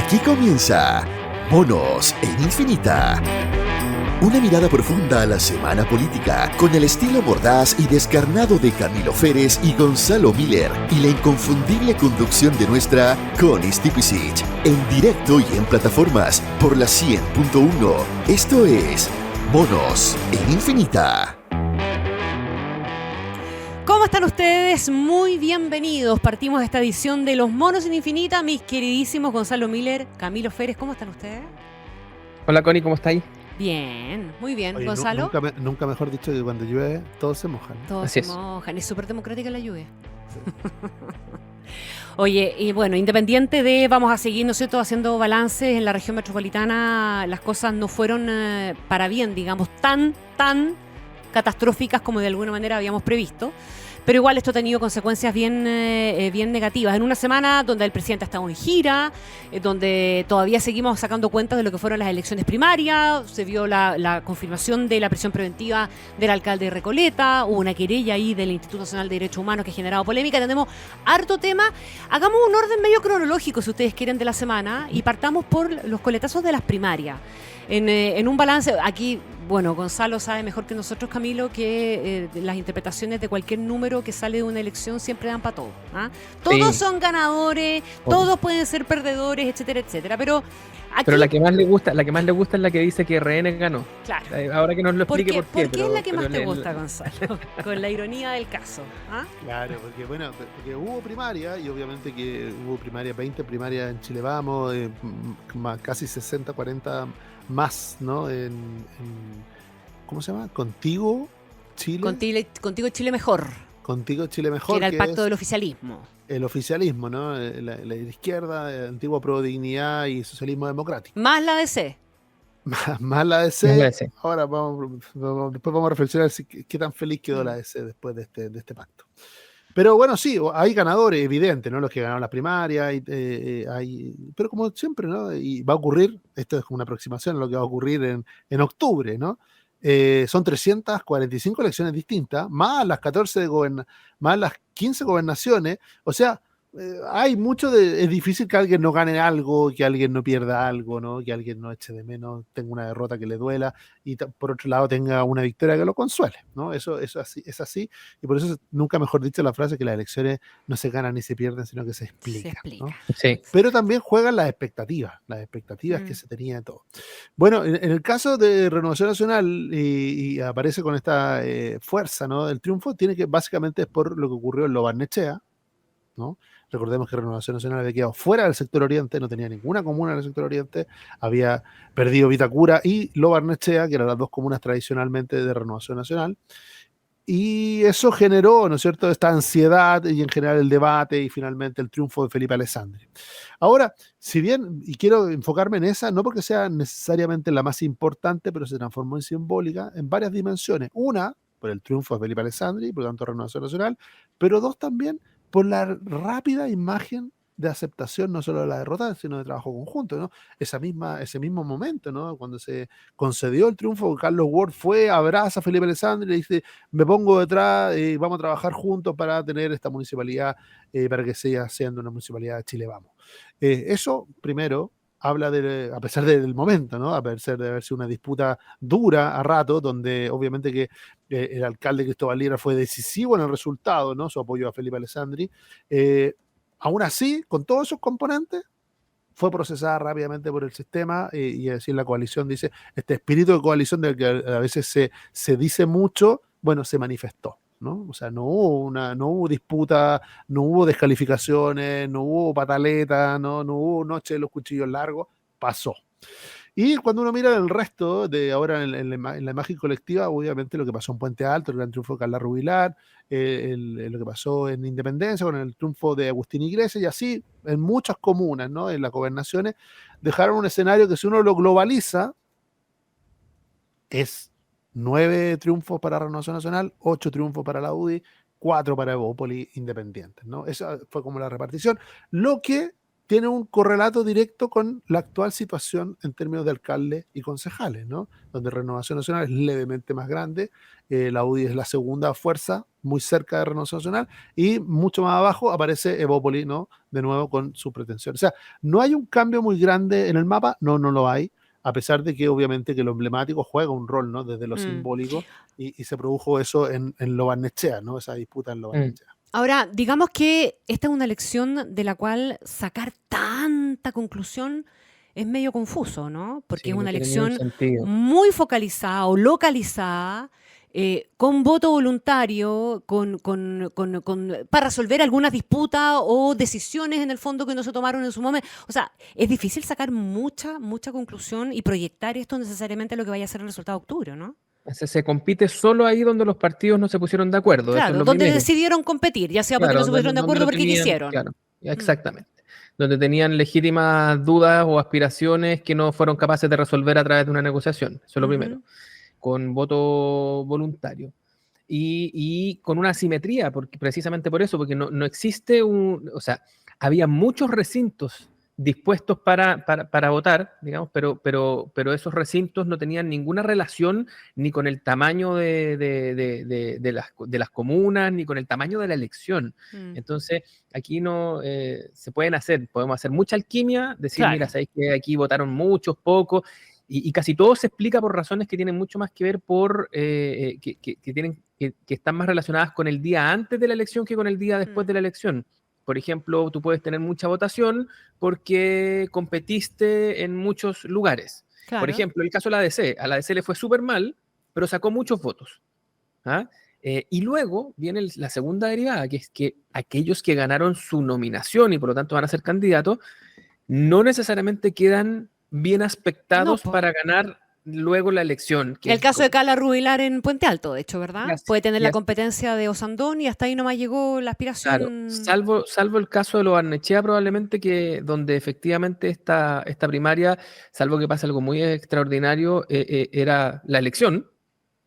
Aquí comienza Monos en Infinita. Una mirada profunda a la semana política, con el estilo mordaz y descarnado de Camilo Férez y Gonzalo Miller, y la inconfundible conducción de nuestra Connie Stipicic, en directo y en plataformas por la 100.1. Esto es Monos en Infinita. ¿Cómo están ustedes? Muy bienvenidos. Partimos de esta edición de Los Monos en Infinita. Mis queridísimos Gonzalo Miller, Camilo Férez, ¿cómo están ustedes? Hola Connie, ¿cómo estáis? Bien, muy bien. Oye, Gonzalo. nunca mejor dicho que cuando llueve todos se mojan. Todos Así se es. mojan. Es súper democrática la lluvia. Oye, y bueno, independiente de, vamos a seguir, ¿no es cierto?, haciendo balances en la región metropolitana, las cosas no fueron para bien, digamos, tan catastróficas como de alguna manera habíamos previsto. Pero igual esto ha tenido consecuencias bien negativas. En una semana donde el presidente ha estado en gira, donde todavía seguimos sacando cuentas de lo que fueron las elecciones primarias, se vio la confirmación de la prisión preventiva del alcalde de Recoleta, hubo una querella ahí del Instituto Nacional de Derechos Humanos que ha generado polémica. Tenemos harto tema. Hagamos un orden medio cronológico, si ustedes quieren, de la semana y partamos por los coletazos de las primarias. En un balance, aquí, bueno, Gonzalo sabe mejor que nosotros, Camilo, que las interpretaciones de cualquier número que sale de una elección siempre dan para todo. ¿Ah? Todos Sí. son ganadores, todos pueden ser perdedores, etcétera, etcétera. Pero aquí, Pero la que más le gusta es la que dice que RN ganó. claro. Ahora que nos lo explique por qué. ¿Por qué es la que más te pero gusta, Gonzalo? Con la ironía del caso. ¿Ah? Claro, porque hubo primaria y obviamente que hubo primaria 20, primaria en Chile Vamos, casi 60, 40 más, ¿no? ¿Cómo se llama? Contigo Chile. Contigo Chile mejor, Contigo Chile que Mejor, era el que pacto es del oficialismo. el oficialismo, ¿no? La izquierda, antigua Pro Dignidad y Socialismo Democrático. Más la DC. Más la Más DC. la DC. Ahora después vamos a reflexionar qué tan feliz quedó la DC después de este pacto. Pero bueno, sí, hay ganadores evidentes, ¿no? Los que ganaron las primarias, pero como siempre, ¿no? Y va a ocurrir, esto es como una aproximación a lo que va a ocurrir en octubre, ¿no? Son 345 elecciones distintas, más las 15 gobernaciones, o sea, hay mucho es difícil que alguien no gane algo, que alguien no pierda algo, ¿no? Que alguien no eche de menos, tenga una derrota que le duela y por otro lado tenga una victoria que lo consuele, ¿no? Eso es así, y por eso nunca mejor dicho la frase que las elecciones no se ganan ni se pierden, sino que se explican, ¿no? Sí. Pero también juegan las expectativas que se tenía de todo. Bueno, en el caso de Renovación Nacional, y aparece con esta fuerza, ¿no? El triunfo básicamente es por lo que ocurrió en Lo Barnechea, ¿no? Recordemos que Renovación Nacional había quedado fuera del sector oriente, no tenía ninguna comuna en el sector oriente, había perdido Vitacura y Lo Barnechea, que eran las dos comunas tradicionalmente de Renovación Nacional, y eso generó, ¿no es cierto?, esta ansiedad y en general el debate y finalmente el triunfo de Felipe Alessandri. Ahora, si bien, y quiero enfocarme en esa, no porque sea necesariamente la más importante, pero se transformó en simbólica en varias dimensiones. Una, por el triunfo de Felipe Alessandri, por lo tanto Renovación Nacional, pero dos también, por la rápida imagen de aceptación, no solo de la derrota, sino de trabajo conjunto, ¿no? Ese mismo momento, ¿no? Cuando se concedió el triunfo, Carlos Ward abraza a Felipe Alessandri y le dice, me pongo detrás y vamos a trabajar juntos para tener esta municipalidad, para que siga siendo una municipalidad de Chile Vamos. Eso, primero, habla a pesar del momento, ¿no? A pesar de haber sido una disputa dura a rato, donde obviamente que el alcalde Cristóbal Lira fue decisivo en el resultado, ¿no? Su apoyo a Felipe Alessandri. Aún así, con todos esos componentes, fue procesada rápidamente por el sistema y así la coalición dice, este espíritu de coalición del que a veces se dice mucho, bueno, se manifestó, ¿no? O sea, no hubo disputa, no hubo descalificaciones, no hubo pataleta, no hubo noche de los cuchillos largos, pasó. Y cuando uno mira el resto de ahora en la imagen colectiva, obviamente lo que pasó en Puente Alto, el gran triunfo de Carla Rubilar, lo que pasó en Independencia con el triunfo de Agustín Iglesias y así en muchas comunas, ¿no? En las gobernaciones, dejaron un escenario que si uno lo globaliza es 9 triunfos para Renovación Nacional, 8 triunfos para la UDI, 4 para Evópoli Independientes, ¿no? Esa fue como la repartición, lo que tiene un correlato directo con la actual situación en términos de alcaldes y concejales, ¿no? Donde Renovación Nacional es levemente más grande, la UDI es la segunda fuerza, muy cerca de Renovación Nacional, y mucho más abajo aparece Evópoli, ¿no? De nuevo con su pretensión. O sea, no hay un cambio muy grande en el mapa, no lo hay, a pesar de que obviamente que lo emblemático juega un rol, ¿no? Desde lo simbólico, y se produjo eso en Lo Barnechea, ¿no? Esa disputa en Lo Barnechea. Ahora, digamos que esta es una elección de la cual sacar tanta conclusión es medio confuso, ¿no? Porque Sí, es no una tiene ningún elección sentido. muy focalizada o localizada, con voto voluntario, para resolver algunas disputas o decisiones en el fondo que no se tomaron en su momento. O sea, es difícil sacar mucha conclusión y proyectar esto necesariamente a lo que vaya a ser el resultado de octubre, ¿no? Se compite solo ahí donde los partidos no se pusieron de acuerdo, eso es Claro, lo donde primero. decidieron competir, ya sea porque no Claro, se pusieron de acuerdo lo o porque tenían, quisieron. claro, exactamente. Donde tenían legítimas dudas o aspiraciones que no fueron capaces de resolver a través de una negociación. Eso es lo primero. Con voto voluntario. Y con una asimetría, porque, precisamente por eso, porque no existe o sea, había muchos recintos dispuestos para votar, digamos, pero esos recintos no tenían ninguna relación ni con el tamaño de las comunas, ni con el tamaño de la elección. Entonces, aquí no podemos hacer mucha alquimia, decir, Claro. mira, sabéis que aquí votaron muchos, pocos, y casi todo se explica por razones que tienen mucho más que ver por que están más relacionadas con el día antes de la elección que con el día después de la elección. Por ejemplo, tú puedes tener mucha votación porque competiste en muchos lugares. Claro. Por ejemplo, el caso de la ADC. A la ADC le fue súper mal, pero sacó muchos votos. ¿Ah? Y luego viene la segunda derivada, que es que aquellos que ganaron su nominación y por lo tanto van a ser candidatos, no necesariamente quedan bien aspectados para ganar luego la elección. El caso de Carla Rubilar en Puente Alto, de hecho, ¿verdad? Puede tener la competencia de Osandón y hasta ahí nomás llegó la aspiración. Claro, salvo el caso de Lo Barnechea, probablemente, que donde efectivamente esta primaria, salvo que pase algo muy extraordinario, era la elección,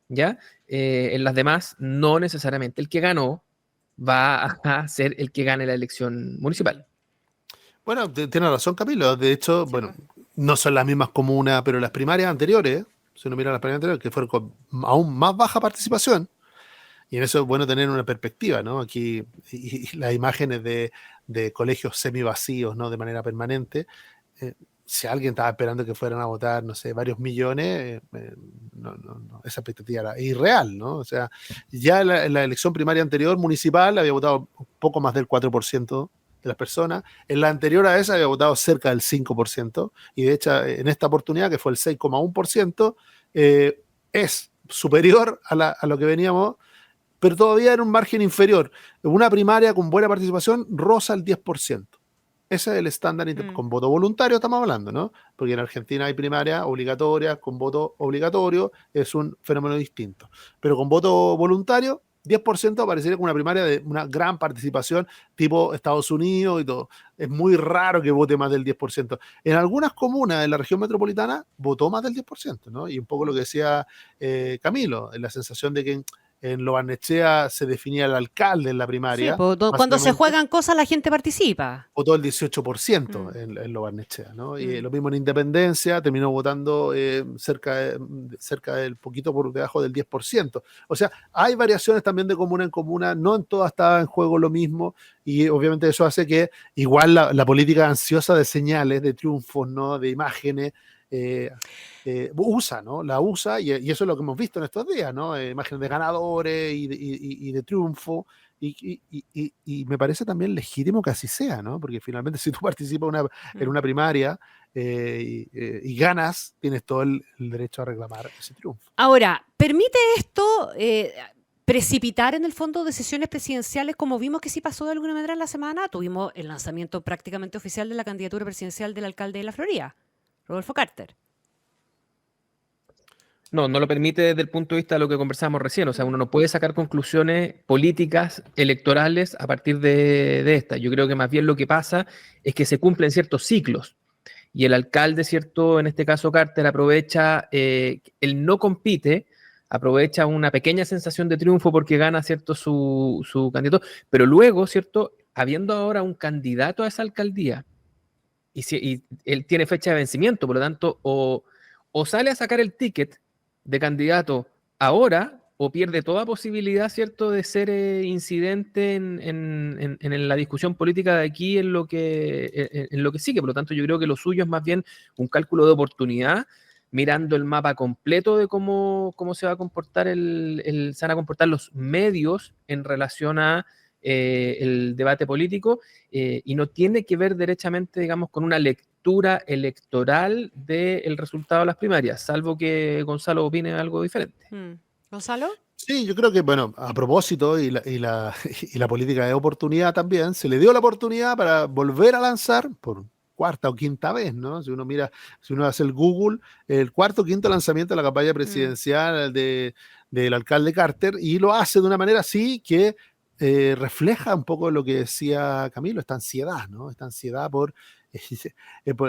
¿ya? En las demás, no necesariamente el que ganó va a ser el que gane la elección municipal. Bueno, tiene razón Camilo. De hecho, sí, bueno, no son las mismas comunas, pero las primarias anteriores, si uno mira las primarias anteriores, que fueron con aún más baja participación, y en eso es bueno tener una perspectiva, ¿no? Aquí y las imágenes de colegios semivacíos, ¿no? De manera permanente. Si alguien estaba esperando que fueran a votar, no sé, varios millones, no, esa expectativa era irreal, ¿no? O sea, ya en la elección primaria anterior municipal había votado un poco más del 4% de las personas. En la anterior a esa había votado cerca del 5%, y de hecho en esta oportunidad, que fue el 6,1%, es superior a lo que veníamos, pero todavía en un margen inferior. Una primaria con buena participación roza el 10%. Ese es el estándar con voto voluntario, estamos hablando, ¿no? Porque en Argentina hay primarias obligatorias, con voto obligatorio, es un fenómeno distinto. Pero con voto voluntario, 10% aparecería como una primaria de una gran participación, tipo Estados Unidos y todo. Es muy raro que vote más del 10%. En algunas comunas de la región metropolitana votó más del 10%, ¿no? Y un poco lo que decía Camilo, la sensación de que en Lo Barnechea se definía el alcalde en la primaria. Sí, cuando se juegan cosas la gente participa. Votó el 18% en Lo Barnechea, ¿no? Y lo mismo en Independencia, terminó votando cerca del poquito por debajo del 10%. O sea, hay variaciones también de comuna en comuna, no en todas estaba en juego lo mismo, y obviamente eso hace que igual la política ansiosa de señales, de triunfos, ¿no? De imágenes, usa, ¿no? La usa, y eso es lo que hemos visto en estos días, ¿no? Imágenes de ganadores y de triunfo, y me parece también legítimo que así sea, ¿no? Porque finalmente si tú participas en una primaria y ganas, tienes todo el derecho a reclamar ese triunfo. Ahora, ¿permite esto precipitar en el fondo decisiones presidenciales, como vimos que sí pasó de alguna manera en la semana? Tuvimos el lanzamiento prácticamente oficial de la candidatura presidencial del alcalde de La Florida, Rodolfo Carter. No lo permite desde el punto de vista de lo que conversábamos recién. O sea, uno no puede sacar conclusiones políticas, electorales a partir de esta. Yo creo que más bien lo que pasa es que se cumplen ciertos ciclos. Y el alcalde, ¿cierto? En este caso Carter, aprovecha, él no compite, aprovecha una pequeña sensación de triunfo porque gana, ¿cierto? Su candidato. Pero luego, ¿cierto? Habiendo ahora un candidato a esa alcaldía y él tiene fecha de vencimiento, por lo tanto, o sale a sacar el ticket de candidato ahora, o pierde toda posibilidad, ¿cierto?, de ser incidente en la discusión política de aquí en lo que sigue. Por lo tanto, yo creo que lo suyo es más bien un cálculo de oportunidad, mirando el mapa completo de cómo se va a comportar se van a comportar los medios en relación a el debate político, y no tiene que ver derechamente, digamos, con una lectura electoral del resultado de las primarias, salvo que Gonzalo opine algo diferente. ¿Gonzalo? Sí, yo creo que, bueno, a propósito, y la política de oportunidad también, se le dio la oportunidad para volver a lanzar por cuarta o quinta vez, ¿no? Si uno hace el Google, el cuarto o quinto lanzamiento de la campaña presidencial del alcalde Carter, y lo hace de una manera así que refleja un poco lo que decía Camilo, esta ansiedad, ¿no? Esta ansiedad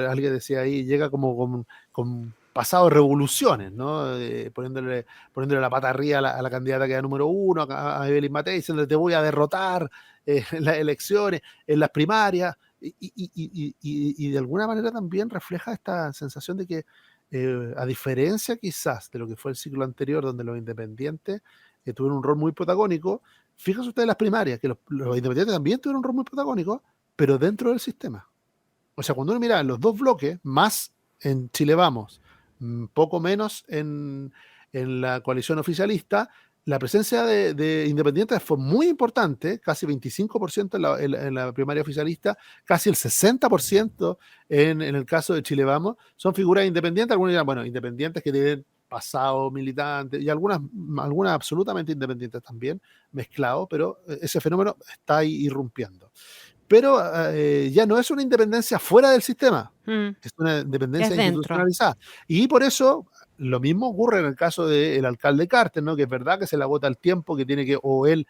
alguien decía ahí, llega como con pasado de revoluciones, ¿no? Poniéndole la pata arriba a la candidata que era número 1, a Evelyn Matei, diciendo te voy a derrotar en las elecciones, en las primarias, y de alguna manera también refleja esta sensación de que, a diferencia quizás de lo que fue el ciclo anterior, donde los independientes tuvieron un rol muy protagónico, fíjense ustedes en las primarias, que los independientes también tuvieron un rol muy protagónico, pero dentro del sistema. O sea, cuando uno mira los dos bloques, más en Chile Vamos, poco menos en la coalición oficialista, la presencia de independientes fue muy importante, casi 25% en la primaria oficialista, casi el 60% en el caso de Chile Vamos. Son figuras independientes, algunos dirán, bueno, independientes que tienen pasado militante, y algunas absolutamente independientes también, mezclado, pero ese fenómeno está ahí irrumpiendo. Pero ya no es una independencia fuera del sistema, es una independencia institucionalizada. Y por eso lo mismo ocurre en el caso del alcalde Carter, ¿no? Que es verdad que se le agota el tiempo, que tiene que, o él,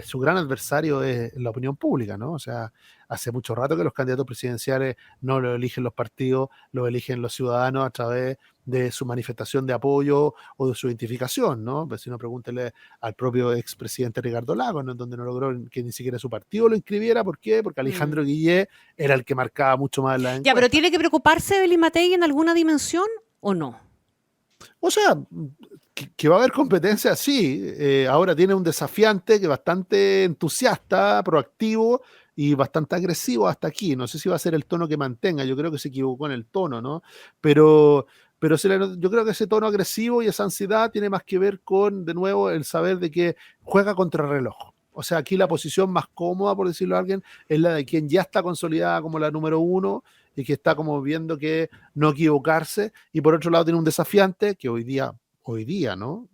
su gran adversario es la opinión pública, ¿no? O sea, hace mucho rato que los candidatos presidenciales no lo eligen los partidos, lo eligen los ciudadanos a través de su manifestación de apoyo o de su identificación, ¿no? Pues si no, pregúntele al propio expresidente Ricardo Lagos, ¿no? En donde no logró que ni siquiera su partido lo inscribiera. ¿Por qué? Porque Alejandro Guillé era el que marcaba mucho más la encuesta. Ya, pero ¿tiene que preocuparse Evelyn Matei en alguna dimensión o no? O sea, que va a haber competencia, sí. Ahora tiene un desafiante que es bastante entusiasta, proactivo y bastante agresivo hasta aquí. No sé si va a ser el tono que mantenga. Yo creo que se equivocó en el tono, ¿no? Pero yo creo que ese tono agresivo y esa ansiedad tiene más que ver con, de nuevo, el saber de que juega contra el reloj. O sea, aquí la posición más cómoda, por decirlo a alguien, es la de quien ya está consolidada como la número 1 y que está como viendo que no equivocarse. Y por otro lado tiene un desafiante que hoy día no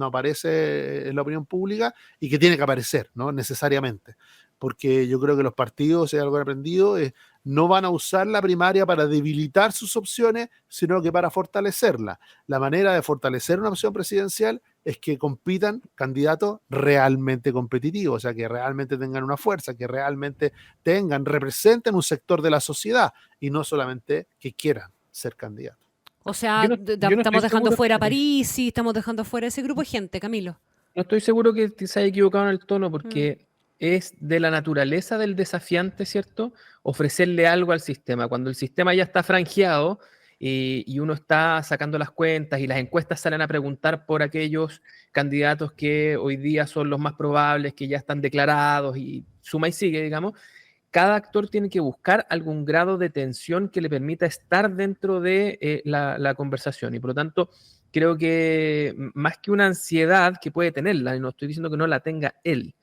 aparece en la opinión pública y que tiene que aparecer, ¿no? Necesariamente. Porque yo creo que los partidos, si hay algo aprendido, no van a usar la primaria para debilitar sus opciones, sino que para fortalecerla. La manera de fortalecer una opción presidencial es que compitan candidatos realmente competitivos, o sea, que realmente tengan una fuerza, que realmente representen un sector de la sociedad y no solamente que quieran ser candidatos. O sea, estamos dejando fuera a París y estamos dejando fuera ese grupo de gente, Camilo. No estoy seguro que se haya equivocado en el tono, porque es de la naturaleza del desafiante, ¿cierto? Ofrecerle algo al sistema. Cuando el sistema ya está franjeado y uno está sacando las cuentas y las encuestas salen a preguntar por aquellos candidatos que hoy día son los más probables, que ya están declarados y suma y sigue, digamos, cada actor tiene que buscar algún grado de tensión que le permita estar dentro de la conversación. Y por lo tanto, creo que más que una ansiedad que puede tenerla, y no estoy diciendo que no la tenga él,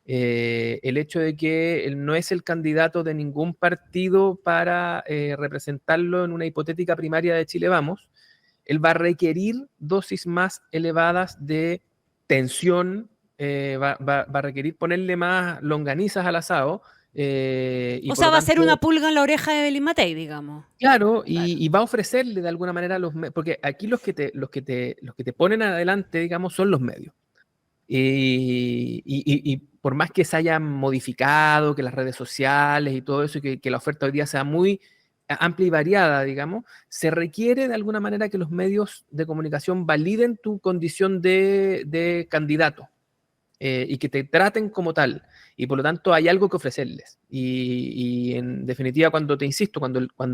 el hecho de que él no es el candidato de ningún partido para representarlo en una hipotética primaria de Chile Vamos, él va a requerir dosis más elevadas de tensión, va a requerir ponerle más longanizas al asado. O sea, va a ser una pulga en la oreja de Evelyn Matei, digamos. Claro, y va a ofrecerle de alguna manera porque aquí los que te ponen adelante, digamos, son los medios. Y por más que se hayan modificado, que las redes sociales y todo eso, y que la oferta hoy día sea muy amplia y variada, digamos, se requiere de alguna manera que los medios de comunicación validen tu condición de candidato. y que te traten como tal. Y por lo tanto hay algo que ofrecerles. Y en definitiva, cuando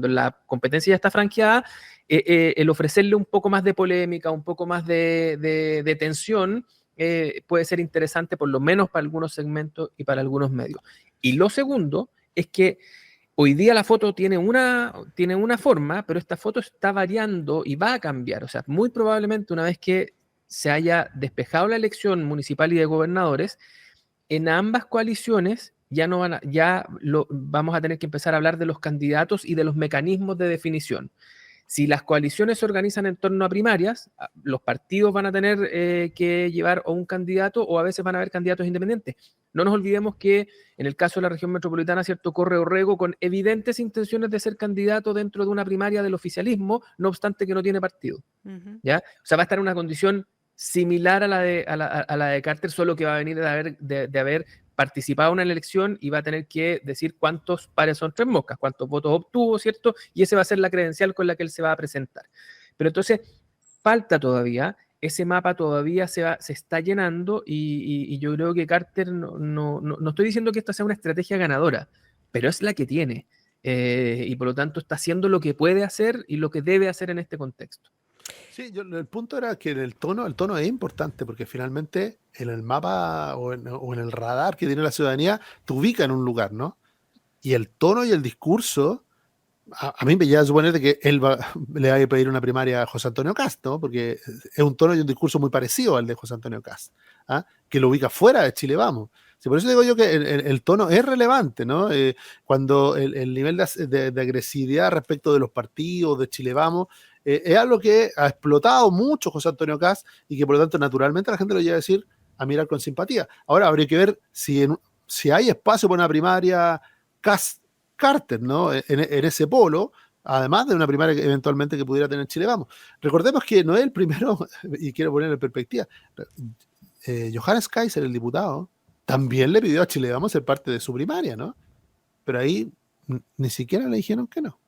la competencia ya está franqueada, el ofrecerle un poco más de polémica, un poco más de tensión, puede ser interesante, por lo menos para algunos segmentos y para algunos medios. Y lo segundo es que hoy día la foto tiene una forma, pero esta foto está variando y va a cambiar. O sea, muy probablemente una vez que se haya despejado la elección municipal y de gobernadores, en ambas coaliciones vamos a tener que empezar a hablar de los candidatos y de los mecanismos de definición. Si las coaliciones se organizan en torno a primarias, los partidos van a tener que llevar o un candidato o a veces van a haber candidatos independientes. No nos olvidemos que en el caso de la región metropolitana, ¿cierto?, corre Orrego con evidentes intenciones de ser candidato dentro de una primaria del oficialismo, no obstante que no tiene partido. ¿Ya? O sea, va a estar en una condición similar a la de Carter, solo que va a venir de haber participado en una elección y va a tener que decir cuántos pares son tres moscas, cuántos votos obtuvo, ¿cierto? Y ese va a ser la credencial con la que él se va a presentar. Pero entonces, falta todavía, ese mapa todavía se está llenando y yo creo que Carter, no estoy diciendo que esta sea una estrategia ganadora, pero es la que tiene. Y por lo tanto está haciendo lo que puede hacer y lo que debe hacer en este contexto. Sí, el punto era que el tono es importante porque finalmente en el mapa o en el radar que tiene la ciudadanía te ubica en un lugar, ¿no? Y el tono y el discurso, a mí me lleva a suponer de que él le va a pedir una primaria a José Antonio Kast, ¿no? Porque es un tono y un discurso muy parecido al de José Antonio Kast, ¿ah? Que lo ubica fuera de Chile Vamos. Sí, por eso digo yo que el tono es relevante, ¿no? Cuando el nivel de agresividad respecto de los partidos de Chile Vamos es algo que ha explotado mucho José Antonio Kast y que por lo tanto naturalmente la gente lo lleva a decir, a mirar con simpatía. Ahora habría que ver si hay espacio para una primaria Kast-Carter, ¿no? En ese polo, además de una primaria que eventualmente que pudiera tener Chile Vamos. Recordemos que no es el primero, y quiero ponerlo en perspectiva, Johannes Kaiser, el diputado, también le pidió a Chile Vamos ser parte de su primaria, ¿no? Pero ahí ni siquiera le dijeron que no.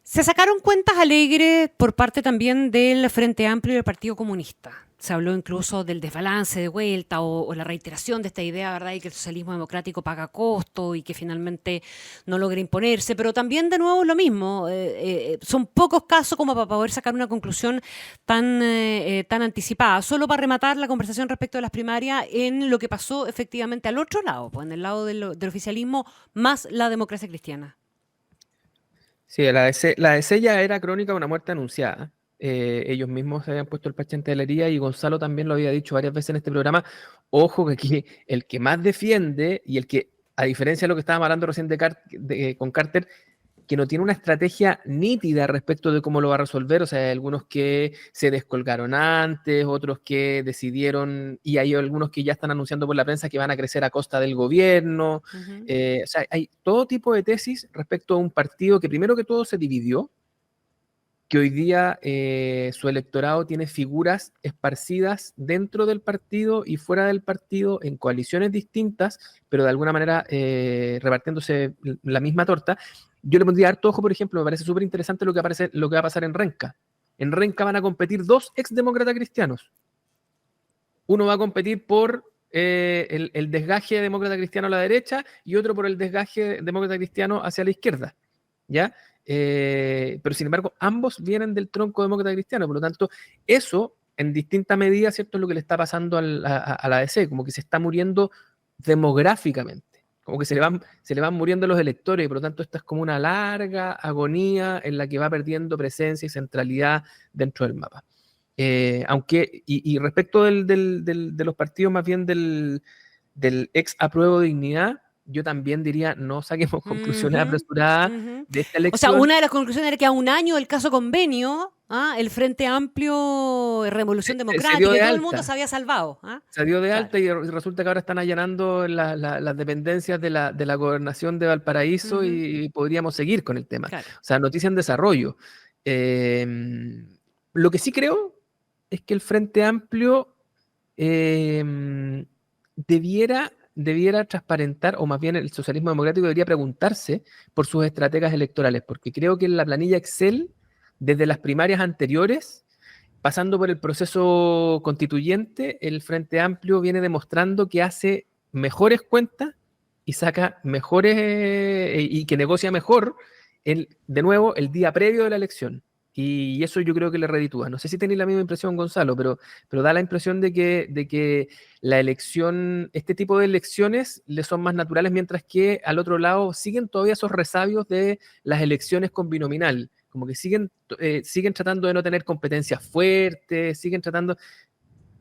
Se sacaron cuentas alegres por parte también del Frente Amplio y del Partido Comunista. Se habló incluso del desbalance de vuelta o la reiteración de esta idea, ¿verdad?, y que el socialismo democrático paga costo y que finalmente no logra imponerse. Pero también, de nuevo, lo mismo. Son pocos casos como para poder sacar una conclusión tan anticipada. Solo para rematar la conversación respecto de las primarias en lo que pasó efectivamente al otro lado, pues, en el lado del oficialismo más la democracia cristiana. Sí, la DC ya era crónica de una muerte anunciada. Ellos mismos se habían puesto el parche en telería y Gonzalo también lo había dicho varias veces en este programa. Ojo que aquí el que más defiende y el que, a diferencia de lo que estábamos hablando recién con Carter, que no tiene una estrategia nítida respecto de cómo lo va a resolver. O sea, hay algunos que se descolgaron antes, otros que decidieron, y hay algunos que ya están anunciando por la prensa que van a crecer a costa del gobierno. O sea, hay todo tipo de tesis respecto a un partido que primero que todo se dividió, que hoy día su electorado tiene figuras esparcidas dentro del partido y fuera del partido en coaliciones distintas, pero de alguna manera repartiéndose la misma torta. Yo le pondría harto ojo, por ejemplo, me parece súper interesante lo que va a pasar en Renca. En Renca van a competir dos exdemócratas cristianos. Uno va a competir por el desgaje demócrata cristiano a la derecha y otro por el desgaje demócrata cristiano hacia la izquierda, ¿ya? Pero sin embargo, ambos vienen del tronco demócrata cristiano, por lo tanto, eso en distinta medida, ¿cierto?, es lo que le está pasando a la ADC, como que se está muriendo demográficamente, como que se le van muriendo los electores, y por lo tanto, esta es como una larga agonía en la que va perdiendo presencia y centralidad dentro del mapa. Aunque, y respecto de los partidos, más bien del ex apruebo dignidad, yo también diría, no saquemos conclusiones apresuradas de esta elección. O sea, una de las conclusiones era que a un año del caso Convenio, el Frente Amplio, Revolución Democrática, y todo el mundo se había salvado. Se dio de alta y resulta que ahora están allanando las dependencias de la gobernación de Valparaíso y podríamos seguir con el tema. Claro. O sea, noticia en desarrollo. Lo que sí creo es que el Frente Amplio debiera transparentar, o más bien el socialismo democrático debería preguntarse por sus estrategias electorales, porque creo que en la planilla Excel, desde las primarias anteriores, pasando por el proceso constituyente, el Frente Amplio viene demostrando que hace mejores cuentas y saca mejores, y que negocia mejor, de nuevo, el día previo de la elección. Y eso yo creo que le reditúa. No sé si tenéis la misma impresión, Gonzalo, pero da la impresión de que la elección, este tipo de elecciones le son más naturales, mientras que al otro lado siguen todavía esos resabios de las elecciones con binominal. Como que siguen tratando de no tener competencias fuertes, siguen tratando...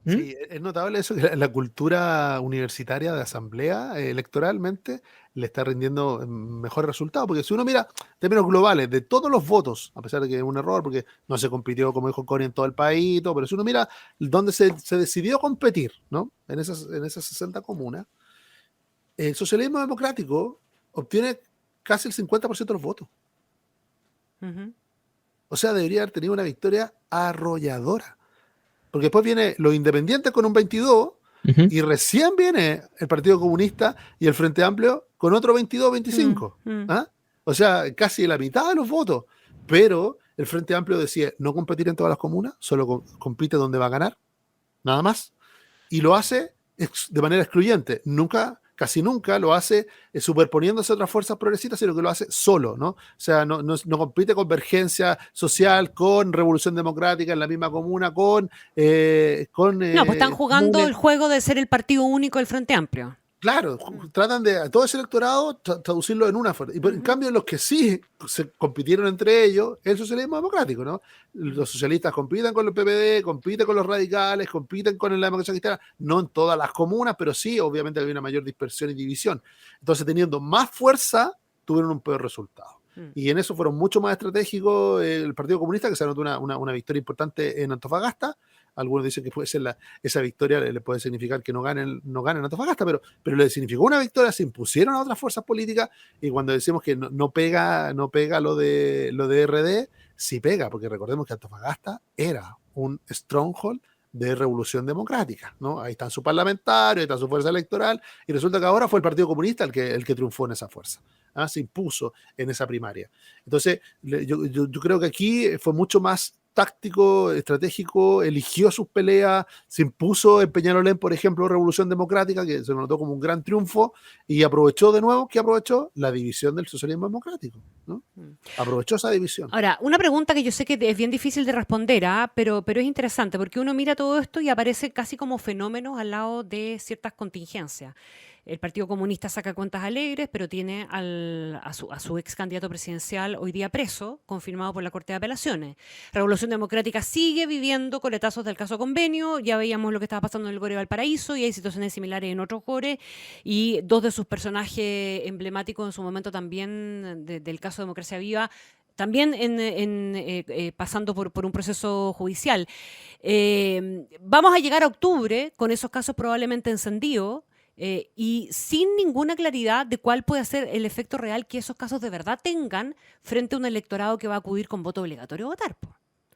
Sí, es notable eso, que la cultura universitaria de asamblea electoralmente le está rindiendo mejores resultados, porque si uno mira en términos globales de todos los votos, a pesar de que es un error, porque no se compitió, como dijo Connie, en todo el país, y todo, pero si uno mira dónde se decidió competir, ¿no? En esas 60 comunas, el socialismo democrático obtiene casi el 50% de los votos. Ujú. O sea, debería haber tenido una victoria arrolladora. Porque después viene los independientes con un 22 y recién viene el Partido Comunista y el Frente Amplio con otro 22-25. ¿Ah? O sea, casi la mitad de los votos. Pero el Frente Amplio decide no competir en todas las comunas, solo compite donde va a ganar, nada más. Y lo hace de manera excluyente. Casi nunca lo hace superponiéndose a otras fuerzas progresistas, sino que lo hace solo, ¿no? O sea, no compite Convergencia Social, con Revolución Democrática en la misma comuna, No, pues están jugando el juego de ser el partido único del Frente Amplio. Claro, tratan de a todo ese electorado traducirlo en una fuerza. Y en cambio, los que sí se compitieron entre ellos, el socialismo democrático, ¿no? Los socialistas compiten con el PPD, compiten con los radicales, compiten con la democracia cristiana, no en todas las comunas, pero sí, obviamente, había una mayor dispersión y división. Entonces, teniendo más fuerza, tuvieron un peor resultado. Y en eso fueron mucho más estratégicos el Partido Comunista, que se anotó una victoria importante en Antofagasta. Algunos dicen que puede ser esa victoria le puede significar que no ganen Antofagasta, pero le significó una victoria, se impusieron a otras fuerzas políticas, y cuando decimos que no pega lo de RD, sí pega, porque recordemos que Antofagasta era un stronghold de Revolución Democrática, ¿no? Ahí están sus parlamentarios, ahí está su fuerza electoral, y resulta que ahora fue el Partido Comunista el que triunfó en esa fuerza. Se impuso en esa primaria. Entonces, yo creo que aquí fue mucho más táctico, estratégico, eligió sus peleas, se impuso en Peñalolén, por ejemplo, Revolución Democrática, que se notó como un gran triunfo, y aprovechó de nuevo, ¿qué aprovechó? La división del socialismo democrático, ¿no? Aprovechó esa división. Ahora, una pregunta que yo sé que es bien difícil de responder, pero es interesante, porque uno mira todo esto y aparece casi como fenómenos al lado de ciertas contingencias. El Partido Comunista saca cuentas alegres, pero tiene a su ex candidato presidencial hoy día preso, confirmado por la Corte de Apelaciones. Revolución Democrática sigue viviendo coletazos del caso Convenio. Ya veíamos lo que estaba pasando en el Gore Valparaíso, y hay situaciones similares en otros Gore. Y dos de sus personajes emblemáticos en su momento también del caso Democracia Viva, también pasando por un proceso judicial. Vamos a llegar a octubre con esos casos probablemente encendidos. Y sin ninguna claridad de cuál puede ser el efecto real que esos casos de verdad tengan frente a un electorado que va a acudir con voto obligatorio a votar.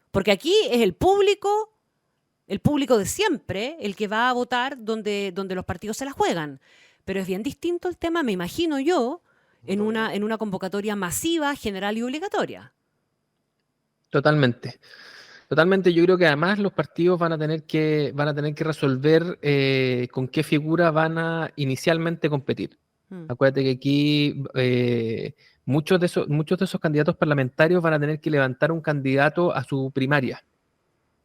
Porque aquí es el público de siempre, el que va a votar donde los partidos se la juegan. Pero es bien distinto el tema, me imagino yo, en una convocatoria masiva, general y obligatoria. Totalmente. Totalmente, yo creo que además los partidos van a tener que resolver con qué figura van a inicialmente competir. Acuérdate que aquí muchos de esos candidatos parlamentarios van a tener que levantar un candidato a su primaria.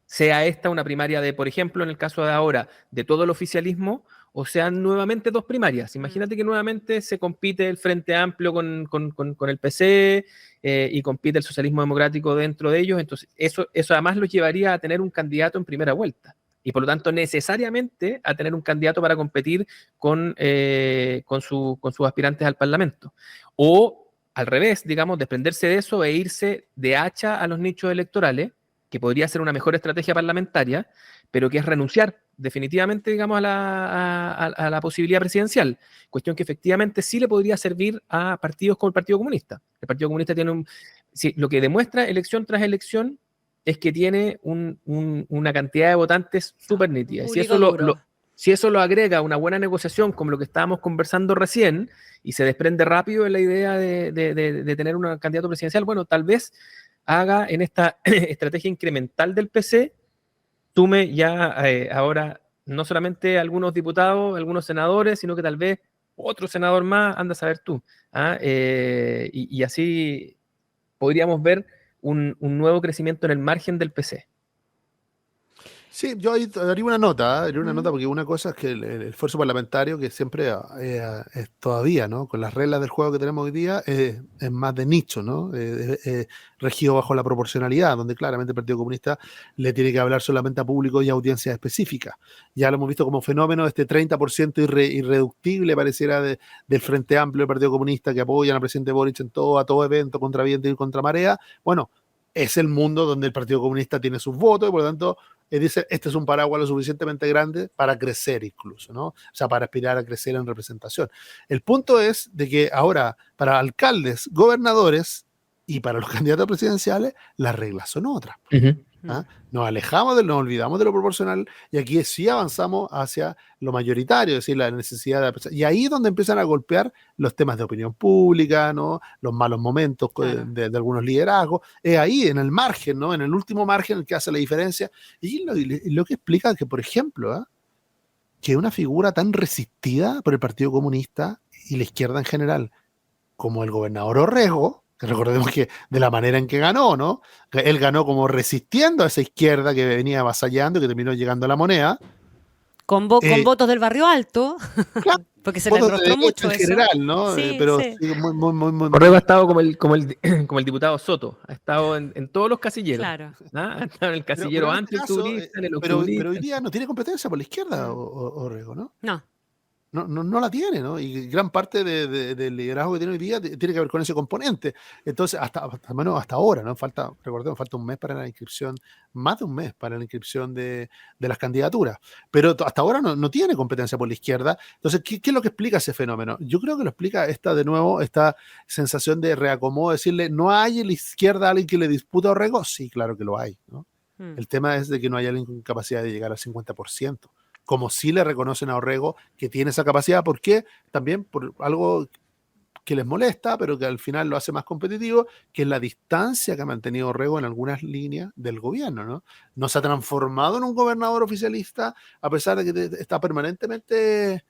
Sea esta una primaria de, por ejemplo, en el caso de ahora, de todo el oficialismo, o sean nuevamente dos primarias. Imagínate que nuevamente se compite el Frente Amplio con el PC y compite el socialismo democrático dentro de ellos. Entonces, eso además los llevaría a tener un candidato en primera vuelta. Y por lo tanto, necesariamente a tener un candidato para competir con sus aspirantes al Parlamento. O, al revés, digamos, desprenderse de eso e irse de hacha a los nichos electorales, que podría ser una mejor estrategia parlamentaria, pero que es renunciar definitivamente, digamos, a la posibilidad presidencial. Cuestión que efectivamente sí le podría servir a partidos como el Partido Comunista. El Partido Comunista tiene lo que demuestra elección tras elección es que tiene una cantidad de votantes súper nítida. Si eso lo agrega a una buena negociación, como lo que estábamos conversando recién, y se desprende rápido de la idea de tener un candidato presidencial, bueno, tal vez haga en esta estrategia incremental del PC sume ya ahora no solamente algunos diputados, algunos senadores, sino que tal vez otro senador más, anda a saber tú. Y así podríamos ver un nuevo crecimiento en el margen del PC. Sí, yo ahí daría una nota, porque una cosa es que el esfuerzo parlamentario, que siempre es todavía, ¿no? Con las reglas del juego que tenemos hoy día, es más de nicho, ¿no? Regido bajo la proporcionalidad, donde claramente el Partido Comunista le tiene que hablar solamente a público y a audiencias específicas. Ya lo hemos visto como fenómeno, este 30% irreductible pareciera del Frente Amplio del Partido Comunista, que apoyan al presidente Boric a todo evento, contra viento y contra marea. Bueno, es el mundo donde el Partido Comunista tiene sus votos y por lo tanto dice, este es un paraguas lo suficientemente grande para crecer incluso, ¿no? O sea, para aspirar a crecer en representación. El punto es de que ahora para alcaldes, gobernadores y para los candidatos presidenciales, las reglas son otras. ¿Ah? Nos olvidamos de lo proporcional y aquí sí avanzamos hacia lo mayoritario, es decir, la necesidad de... Y ahí es donde empiezan a golpear los temas de opinión pública, ¿no? Los malos momentos de algunos liderazgos, es ahí en el margen, ¿no? En el último margen el que hace la diferencia y lo que explica que, por ejemplo, que una figura tan resistida por el Partido Comunista y la izquierda en general como el gobernador Orrego, que recordemos que de la manera en que ganó, ¿no? Él ganó como resistiendo a esa izquierda que venía avasallando, que terminó llegando a la moneda. Con votos del barrio alto, claro, porque se le enrostró mucho en eso. general, ¿no? Sí, pero sí. muy... Orrego ha estado como el diputado Soto, ha estado en todos los casilleros. Claro. Ha estado en el casillero pero anti-octubrista, en el pero octubrista. hoy día no tiene competencia por la izquierda, Orrego, ¿no? No. No la tiene, ¿no? Y gran parte del liderazgo que tiene hoy día tiene que ver con ese componente. Entonces, hasta ahora, ¿no? Recordemos, falta un mes para la inscripción, más de un mes para la inscripción de las candidaturas. Pero hasta ahora no tiene competencia por la izquierda. Entonces, ¿qué es lo que explica ese fenómeno? Yo creo que lo explica esta sensación de reacomodo, decirle, ¿no hay en la izquierda alguien que le disputa a Orrego? Sí, claro que lo hay, ¿no? El tema es de que no hay alguien con capacidad de llegar al 50%. Como sí le reconocen a Orrego que tiene esa capacidad, ¿por qué? También por algo que les molesta, pero que al final lo hace más competitivo, que es la distancia que ha mantenido Orrego en algunas líneas del gobierno, ¿no? No se ha transformado en un gobernador oficialista, a pesar de que está permanentemente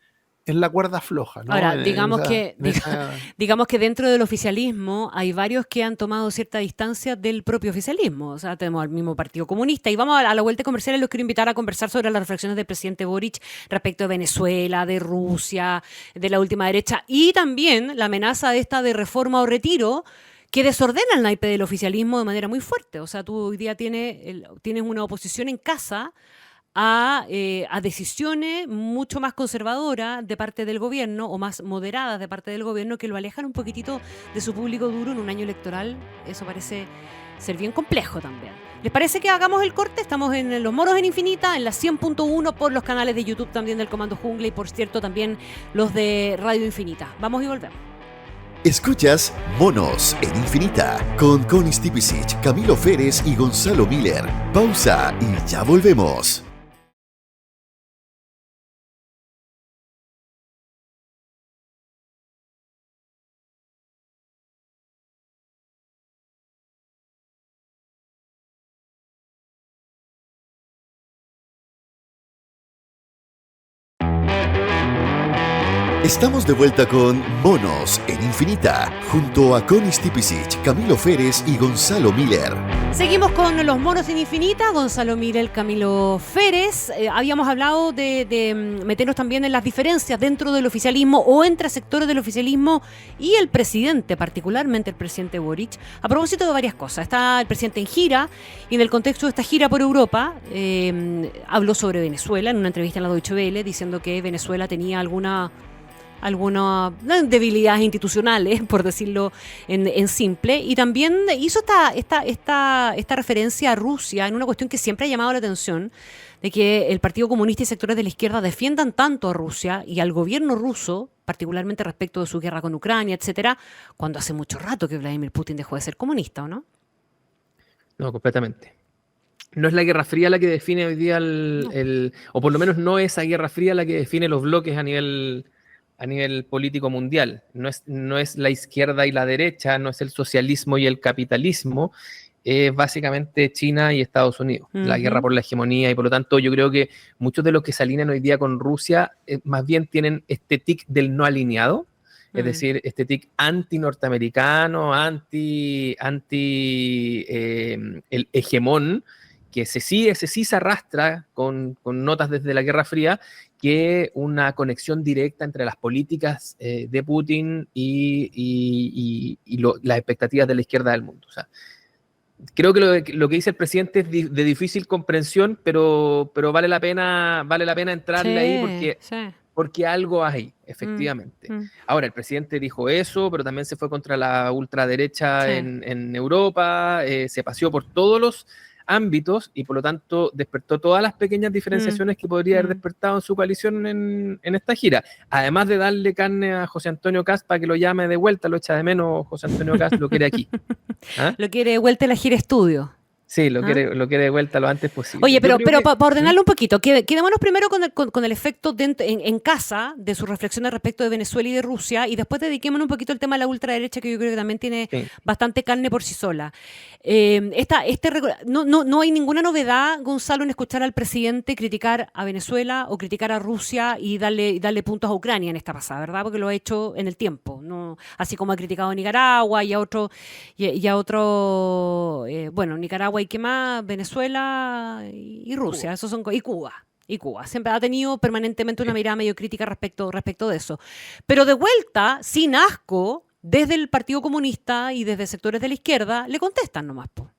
en la cuerda floja, ¿no? Ahora, digamos que dentro del oficialismo hay varios que han tomado cierta distancia del propio oficialismo. O sea, tenemos al mismo Partido Comunista. Y vamos a la vuelta comercial, los quiero invitar a conversar sobre las reflexiones del presidente Boric respecto de Venezuela, de Rusia, de la última derecha y también la amenaza de reforma o retiro que desordena el naipe del oficialismo de manera muy fuerte. O sea, tú hoy día tienes una oposición en casa a decisiones mucho más conservadoras de parte del gobierno o más moderadas de parte del gobierno que lo alejan un poquitito de su público duro en un año electoral. Eso parece ser bien complejo también. ¿Les parece que hagamos el corte? Estamos en Los Monos en Infinita, en la 100.1 por los canales de YouTube también del Comando Jungla y por cierto también los de Radio Infinita. Vamos y volvemos. Escuchas Monos en Infinita con Connie Stipicic, Camilo Férez y Gonzalo Miller. Pausa y ya volvemos. Estamos de vuelta con Monos en Infinita, junto a Connie Stipicic, Camilo Férez y Gonzalo Miller. Seguimos con Los Monos en Infinita, Gonzalo Miller, Camilo Férez. Habíamos hablado de meternos también en las diferencias dentro del oficialismo o entre sectores del oficialismo y el presidente, particularmente el presidente Boric, a propósito de varias cosas. Está el presidente en gira y en el contexto de esta gira por Europa habló sobre Venezuela en una entrevista en la Deutsche Welle, diciendo que Venezuela tenía algunas debilidades institucionales, por decirlo en simple, y también hizo esta referencia a Rusia en una cuestión que siempre ha llamado la atención, de que el Partido Comunista y sectores de la izquierda defiendan tanto a Rusia y al gobierno ruso, particularmente respecto de su guerra con Ucrania, etcétera, cuando hace mucho rato que Vladimir Putin dejó de ser comunista, ¿o no? No, completamente. No es la Guerra Fría la que define hoy día o por lo menos no es esa Guerra Fría la que define los bloques a nivel político mundial. No es la izquierda y la derecha, no es el socialismo y el capitalismo, es básicamente China y Estados Unidos, la Ujú. guerra por la hegemonía, y por lo tanto yo creo que muchos de los que se alinean hoy día con Rusia más bien tienen este tic del no alineado, es decir, este tic anti-norteamericano, el hegemón, que ese sí se arrastra con notas desde la Guerra Fría, que una conexión directa entre las políticas de Putin y las expectativas de la izquierda del mundo. O sea, creo que lo que dice el presidente es de difícil comprensión, pero vale la pena entrarle ahí porque algo hay, efectivamente. Ahora, el presidente dijo eso, pero también se fue contra la ultraderecha en Europa, se paseó por todos los ámbitos y por lo tanto despertó todas las pequeñas diferenciaciones que podría haber despertado en su coalición en esta gira. Además de darle carne a José Antonio Kast para que lo llame de vuelta, lo echa de menos José Antonio Kast, lo quiere aquí. ¿Ah? Lo quiere de vuelta en la gira estudio. Sí, lo quiere de vuelta lo antes posible. Oye, pero para ordenarlo un poquito, quedémonos primero con el efecto en casa de sus reflexiones respecto de Venezuela y de Rusia, y después dediquémonos un poquito al tema de la ultraderecha, que yo creo que también tiene bastante carne por sí sola. No hay ninguna novedad, Gonzalo, en escuchar al presidente criticar a Venezuela o criticar a Rusia y darle puntos a Ucrania en esta pasada, ¿verdad? Porque lo ha hecho en el tiempo, ¿no? Así como ha criticado a Nicaragua y a otro, bueno, Nicaragua y qué más, Venezuela y Rusia, Cuba. Esos son, y Cuba. Siempre ha tenido permanentemente una mirada medio crítica respecto de eso. Pero de vuelta, sin asco, desde el Partido Comunista y desde sectores de la izquierda, le contestan nomás, po.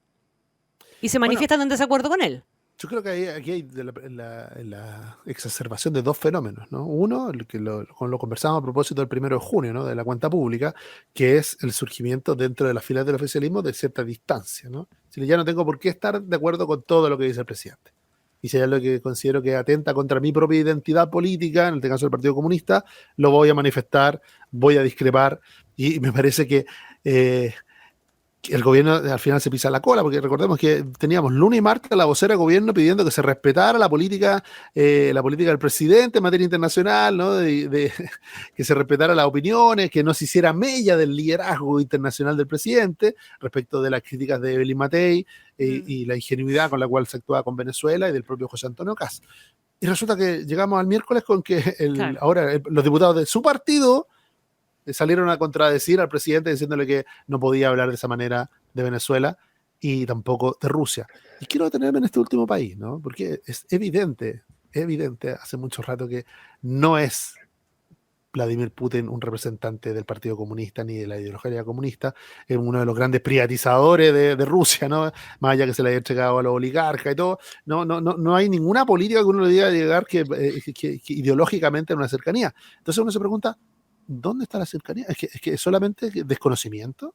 Y se manifiestan en desacuerdo con él. Yo creo que aquí hay la exacerbación de dos fenómenos, ¿no? Uno, lo conversamos a propósito del 1 de junio, ¿no? De la cuenta pública, que es el surgimiento dentro de las filas del oficialismo de cierta distancia, ¿no? Si ya no tengo por qué estar de acuerdo con todo lo que dice el presidente. Y si hay algo que considero que atenta contra mi propia identidad política, en este caso el Partido Comunista, lo voy a manifestar, voy a discrepar, y me parece que el gobierno al final se pisa la cola, porque recordemos que teníamos lunes y martes la vocera del gobierno pidiendo que se respetara la política del presidente en materia internacional, ¿no? Que se respetara las opiniones, que no se hiciera mella del liderazgo internacional del presidente respecto de las críticas de Evelyn Matei y la ingenuidad con la cual se actuaba con Venezuela y del propio José Antonio Kast. Y resulta que llegamos al miércoles con que ahora los diputados de su partido salieron a contradecir al presidente diciéndole que no podía hablar de esa manera de Venezuela y tampoco de Rusia. Y quiero detenerme en este último país, ¿no? Porque es evidente hace mucho rato que no es Vladimir Putin un representante del Partido Comunista ni de la ideología comunista, es uno de los grandes privatizadores de Rusia, ¿no? Más allá que se le haya entregado a los oligarcas y todo, no hay ninguna política que uno le diga llegar que ideológicamente en una cercanía. Entonces uno se pregunta, ¿dónde está la cercanía? ¿Es que es solamente desconocimiento?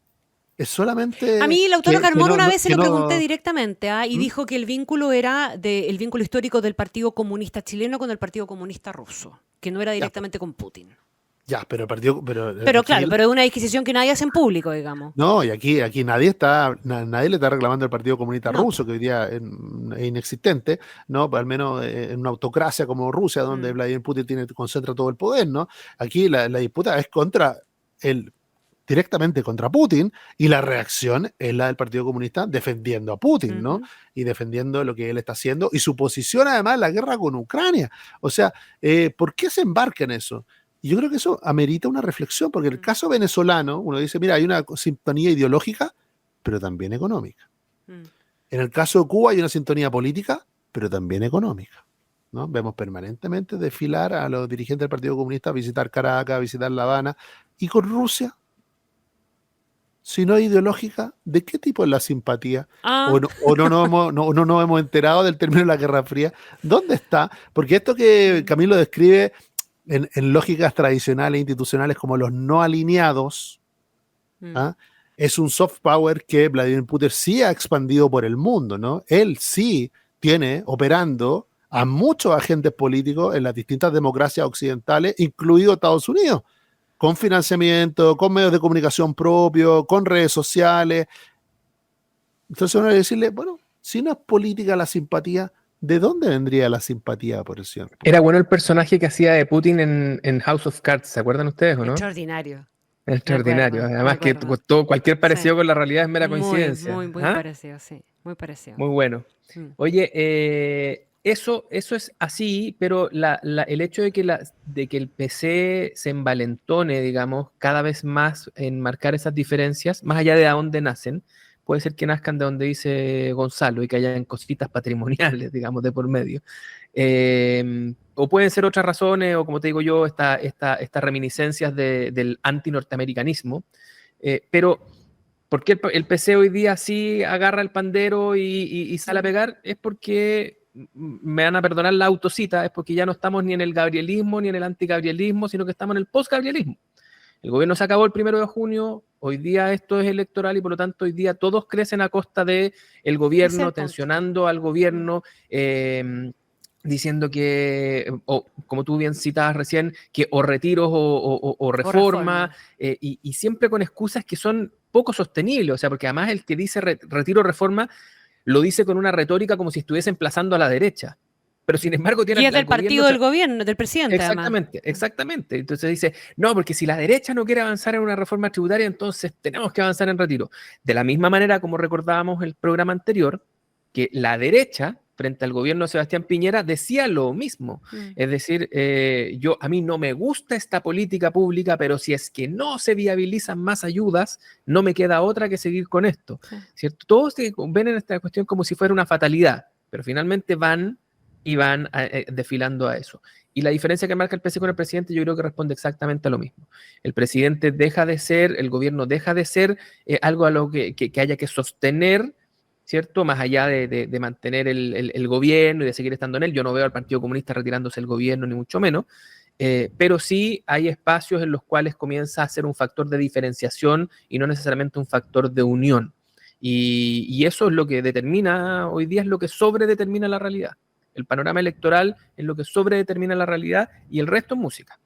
¿Es solamente...? A mí Lautaro Carmona una vez se lo pregunté directamente, y dijo que el vínculo era el vínculo histórico del Partido Comunista chileno con el Partido Comunista ruso, que no era directamente con Putin. Ya, pero el partido... Pero claro, pero es una disquisición que nadie hace en público, digamos. No, y aquí nadie le está reclamando al Partido Comunista ruso, que hoy día es inexistente, ¿no? Al menos en una autocracia como Rusia, donde Vladimir Putin concentra todo el poder, ¿no? Aquí la disputa es directamente contra Putin, y la reacción es la del Partido Comunista defendiendo a Putin, ¿no? Y defendiendo lo que él está haciendo, y su posición además en la guerra con Ucrania. O sea, ¿por qué se embarca en eso? Y yo creo que eso amerita una reflexión, porque en el caso venezolano, uno dice, mira, hay una sintonía ideológica, pero también económica. En el caso de Cuba hay una sintonía política, pero también económica, ¿no? Vemos permanentemente desfilar a los dirigentes del Partido Comunista, visitar Caracas, visitar La Habana. Y con Rusia, si no es ideológica, ¿de qué tipo es la simpatía? ¿O no nos hemos enterado del término de la Guerra Fría? ¿Dónde está? Porque esto que Camilo describe en lógicas tradicionales, institucionales, como los no alineados, es un soft power que Vladimir Putin sí ha expandido por el mundo, ¿no? Él sí tiene operando a muchos agentes políticos en las distintas democracias occidentales, incluido Estados Unidos, con financiamiento, con medios de comunicación propios, con redes sociales. Entonces uno debe decirle, bueno, si no es política la simpatía, ¿de dónde vendría la simpatía por el señor Putin? Era bueno el personaje que hacía de Putin en House of Cards, ¿se acuerdan ustedes o no? Extraordinario. Extraordinario. De Además que acuerdo. cualquier parecido Sí. con la realidad es mera Muy, coincidencia. muy ¿Ah? parecido, sí. Muy parecido. Muy bueno. Mm. Oye, eso es así, pero el hecho de que el PC se envalentone, digamos, cada vez más en marcar esas diferencias, más allá de a dónde nacen, puede ser que nazcan de donde dice Gonzalo y que hayan cositas patrimoniales, digamos, de por medio. O pueden ser otras razones, o como te digo yo, estas reminiscencias del anti-norteamericanismo. Pero ¿por qué el PC hoy día sí agarra el pandero y sale a pegar? Es porque, me van a perdonar la autocita, es porque ya no estamos ni en el gabrielismo ni en el antigabrielismo, sino que estamos en el postgabrielismo. El gobierno se acabó el 1 de junio, hoy día esto es electoral y por lo tanto hoy día todos crecen a costa del gobierno, tensionando al gobierno, diciendo que, como tú bien citabas recién, que o retiros o reforma, y siempre con excusas que son poco sostenibles, o sea, porque además el que dice retiro o reforma lo dice con una retórica como si estuviese emplazando a la derecha. Pero sin embargo tiene Y es al del partido del gobierno, del presidente, además. Exactamente. Entonces dice, no, porque si la derecha no quiere avanzar en una reforma tributaria, entonces tenemos que avanzar en retiro. De la misma manera, como recordábamos el programa anterior, que la derecha, frente al gobierno de Sebastián Piñera, decía lo mismo. Es decir, a mí no me gusta esta política pública, pero si es que no se viabilizan más ayudas, no me queda otra que seguir con esto. ¿Cierto? Todos ven en esta cuestión como si fuera una fatalidad, pero finalmente van desfilando a eso. Y la diferencia que marca el PC con el presidente yo creo que responde exactamente a lo mismo. El presidente deja de ser, el gobierno deja de ser algo a lo que haya que sostener, ¿cierto? Más allá de mantener el gobierno y de seguir estando en él. Yo no veo al Partido Comunista retirándose del gobierno, ni mucho menos, pero sí hay espacios en los cuales comienza a ser un factor de diferenciación y no necesariamente un factor de unión. Y eso es lo que determina, hoy día es lo que sobredetermina la realidad. El panorama electoral es lo que sobredetermina la realidad y el resto es música.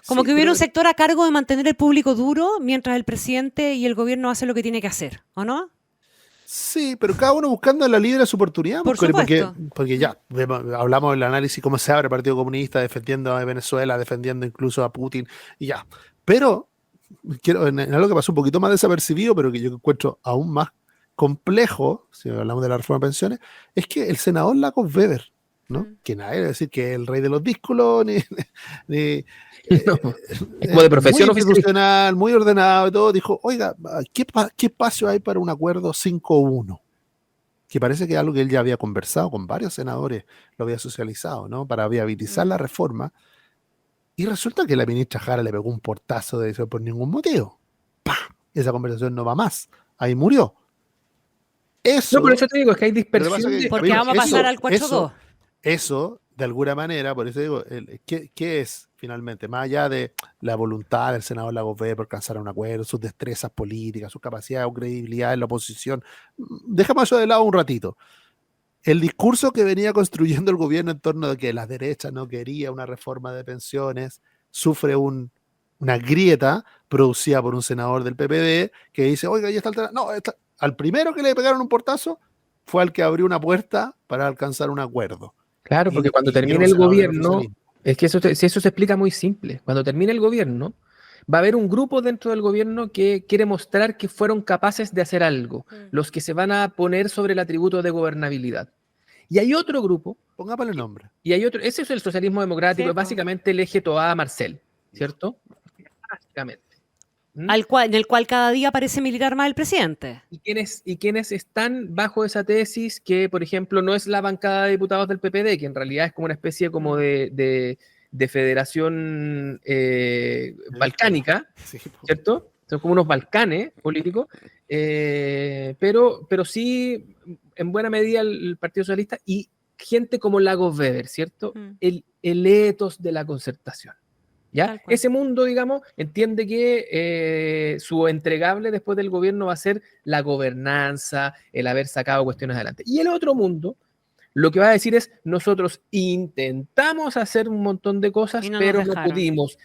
Como que hubiera un sector a cargo de mantener el público duro mientras el presidente y el gobierno hacen lo que tiene que hacer, ¿o no? Sí, pero cada uno buscando la libre su oportunidad. Por supuesto. Porque ya hablamos del análisis cómo se abre el Partido Comunista defendiendo a Venezuela, defendiendo incluso a Putin y ya. Pero en algo que pasó un poquito más desapercibido, pero que yo encuentro aún más complejo, si hablamos de la reforma de pensiones, es que el senador Lagos Weber, ¿no? Que nadie va a decir que es el rey de los díscolos, ni no, es como de profesión muy institucional, muy ordenado y todo, dijo, oiga, ¿qué espacio hay para un acuerdo 5-1? Que parece que es algo que él ya había conversado con varios senadores, lo había socializado, ¿no? Para viabilizar la reforma. Y resulta que la ministra Jara le pegó un portazo de eso por ningún motivo. ¡Pah! Esa conversación no va más. Ahí murió. Eso, no, por eso te digo, es que hay dispersión. Porque vamos a pasar al 4-2. Eso, de alguna manera, por eso digo, ¿qué es finalmente? Más allá de la voluntad del senador Lagos Weber por alcanzar un acuerdo, sus destrezas políticas, su capacidad o credibilidad en la oposición, dejemos eso de lado un ratito. El discurso que venía construyendo el gobierno en torno de que la derecha no quería una reforma de pensiones sufre una grieta producida por un senador del PPD que dice, oiga, ya está no, al primero que le pegaron un portazo fue al que abrió una puerta para alcanzar un acuerdo. Claro, porque cuando termine el gobierno, es que eso se explica muy simple. Cuando termine el gobierno, va a haber un grupo dentro del gobierno que quiere mostrar que fueron capaces de hacer algo, los que se van a poner sobre el atributo de gobernabilidad. Y hay otro grupo. Póngale el nombre. Y hay otro, ese es el socialismo democrático, es básicamente el eje Toá Marcel, ¿cierto? Básicamente. En el cual cada día parece militar más el presidente. Y quienes están bajo esa tesis que, por ejemplo, no es la bancada de diputados del PPD, que en realidad es como una especie como de federación balcánica, ¿cierto? Son como unos Balcanes políticos, pero sí, en buena medida, el Partido Socialista y gente como Lagos Weber, ¿cierto? El ethos de la concertación. ¿Ya? Ese mundo, digamos, entiende que su entregable después del gobierno va a ser la gobernanza, el haber sacado cuestiones adelante. Y el otro mundo, lo que va a decir es, nosotros intentamos hacer un montón de cosas, pero no pudimos,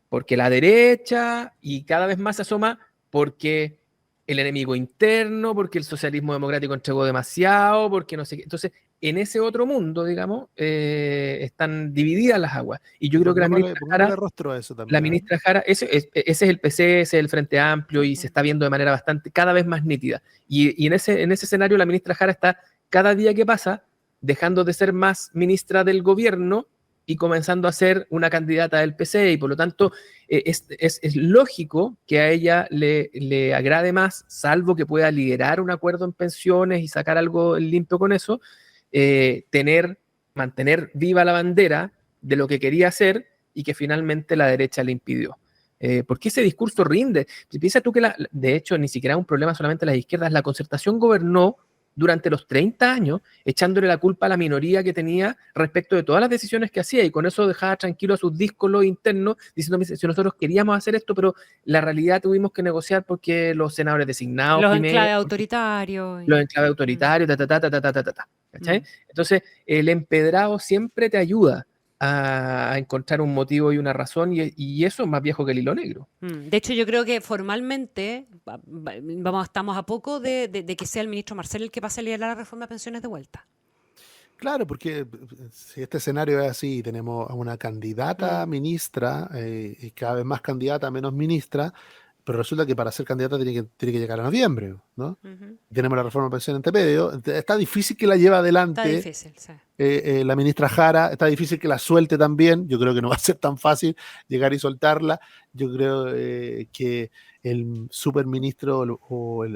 porque la derecha, y cada vez más se asoma, porque el enemigo interno, porque el socialismo democrático entregó demasiado, porque no sé qué. Entonces, en ese otro mundo, digamos, están divididas las aguas. Y yo creo que pongámosle rostro a eso también, la ministra Jara, ese es el PC, ese es el Frente Amplio, y se está viendo de manera cada vez más nítida. Y en ese escenario la ministra Jara está, cada día que pasa, dejando de ser más ministra del gobierno y comenzando a ser una candidata del PC, y por lo tanto es lógico que a ella le agrade más, salvo que pueda liderar un acuerdo en pensiones y sacar algo limpio con eso, mantener viva la bandera de lo que quería hacer y que finalmente la derecha le impidió. Porque ese discurso rinde. Piensa tú que, de hecho, ni siquiera es un problema solamente de las izquierdas. La Concertación gobernó durante los 30 años, echándole la culpa a la minoría que tenía respecto de todas las decisiones que hacía, y con eso dejaba tranquilo a sus díscolos internos, diciendo, si nosotros queríamos hacer esto, pero la realidad tuvimos que negociar porque los senadores designados... Los enclaves autoritarios. Los enclaves autoritarios, ¿cachai? Entonces, el empedrado siempre te ayuda a encontrar un motivo y una razón, y eso es más viejo que el hilo negro. De hecho, yo creo que formalmente estamos a poco de que sea el ministro Marcel el que pase a liderar la reforma de pensiones de vuelta. Claro, porque si este escenario es así, tenemos a una candidata ministra, y cada vez más candidata, menos ministra, pero resulta que para ser candidata tiene que llegar a noviembre, ¿no? Tenemos la reforma de pensiones entre medio. Está difícil que la lleve adelante. Está difícil, sí. La ministra Jara, está difícil que la suelte también. Yo creo que no va a ser tan fácil llegar y soltarla. Yo creo que el superministro,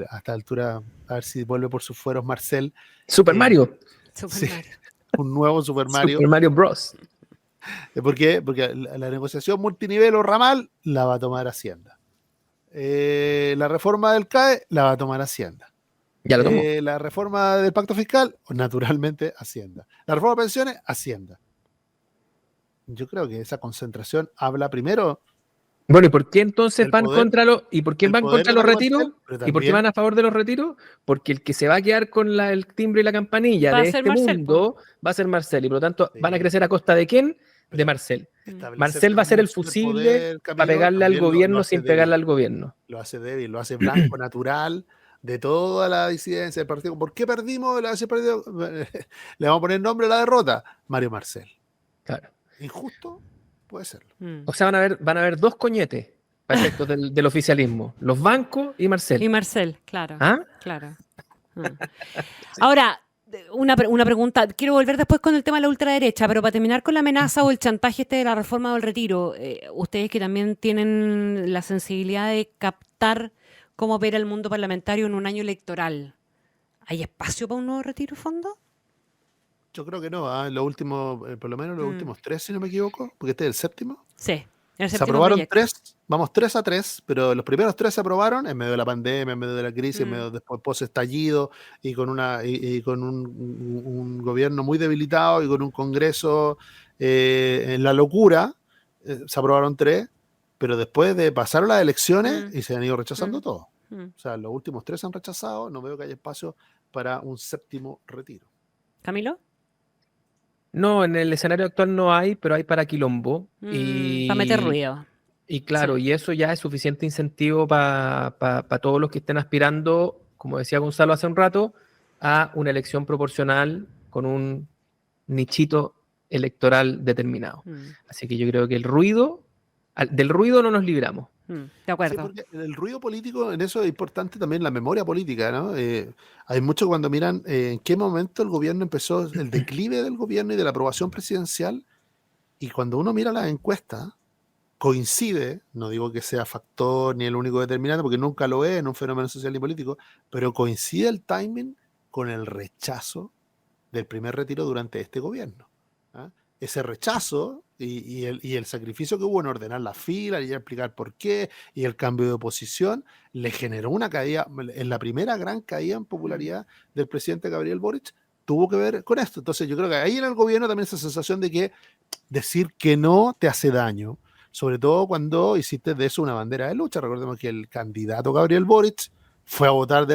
hasta la altura, a ver si vuelve por sus fueros, Marcel. Super Mario. Super Mario. Un nuevo Super Mario. Super Mario Bros. ¿Por qué? Porque la negociación multinivel o ramal la va a tomar Hacienda. La reforma del CAE la va a tomar Hacienda. Ya lo tomó. La reforma del pacto fiscal, naturalmente, Hacienda. La reforma de pensiones, Hacienda. Yo creo que esa concentración habla primero. Bueno, ¿y por qué entonces van contra los retiros? ¿Y por qué van a favor de los retiros? Porque el que se va a quedar con el timbre y la campanilla de este mundo va a ser Marcel, y por lo tanto van a crecer a costa ¿de quién? De Marcel. Marcel va a ser el fusible para pegarle al gobierno sin pegarle al gobierno. Lo hace débil, lo hace blanco, natural, de toda la disidencia del partido. ¿Por qué perdimos? Le vamos a poner nombre a la derrota. Mario Marcel. Claro. ¿Injusto? Puede serlo. O sea, van a haber dos coñetes para efectos del oficialismo. Los bancos y Marcel. Y Marcel, claro. ¿Ah? Claro. Ahora, una pregunta. Quiero volver después con el tema de la ultraderecha, pero para terminar con la amenaza o el chantaje de la reforma o el retiro, ustedes que también tienen la sensibilidad de captar cómo opera el mundo parlamentario en un año electoral, ¿hay espacio para un nuevo retiro, fondo? Yo creo que no, por lo menos los últimos 3, si no me equivoco, porque este es el séptimo. Sí. Se aprobaron 3, vamos 3-3, pero los primeros 3 se aprobaron en medio de la pandemia, en medio de la crisis, en medio después post-estallido, y con un gobierno muy debilitado y con un Congreso en la locura. Se aprobaron 3, pero después pasaron las elecciones y se han ido rechazando todo. O sea, los últimos 3 se han rechazado, no veo que haya espacio para un séptimo retiro. ¿Camilo? No, en el escenario actual no hay, pero hay para quilombo. Para meter ruido. Y claro, y eso ya es suficiente incentivo para todos los que estén aspirando, como decía Gonzalo hace un rato, a una elección proporcional con un nichito electoral determinado. Así que yo creo que del ruido no nos libramos. De acuerdo. Sí, porque el ruido político, en eso es importante también la memoria política, ¿no? Hay mucho cuando miran en qué momento el gobierno empezó, el declive del gobierno y de la aprobación presidencial, y cuando uno mira las encuestas, coincide, no digo que sea factor ni el único determinante, porque nunca lo es en un fenómeno social y político, pero coincide el timing con el rechazo del primer retiro durante este gobierno. Ese rechazo y el sacrificio que hubo en ordenar la fila y explicar por qué, y el cambio de oposición, le generó una caída, en la primera gran caída en popularidad del presidente Gabriel Boric, tuvo que ver con esto. Entonces yo creo que ahí en el gobierno también esa sensación de que decir que no te hace daño, sobre todo cuando hiciste de eso una bandera de lucha. Recordemos que el candidato Gabriel Boric fue a votar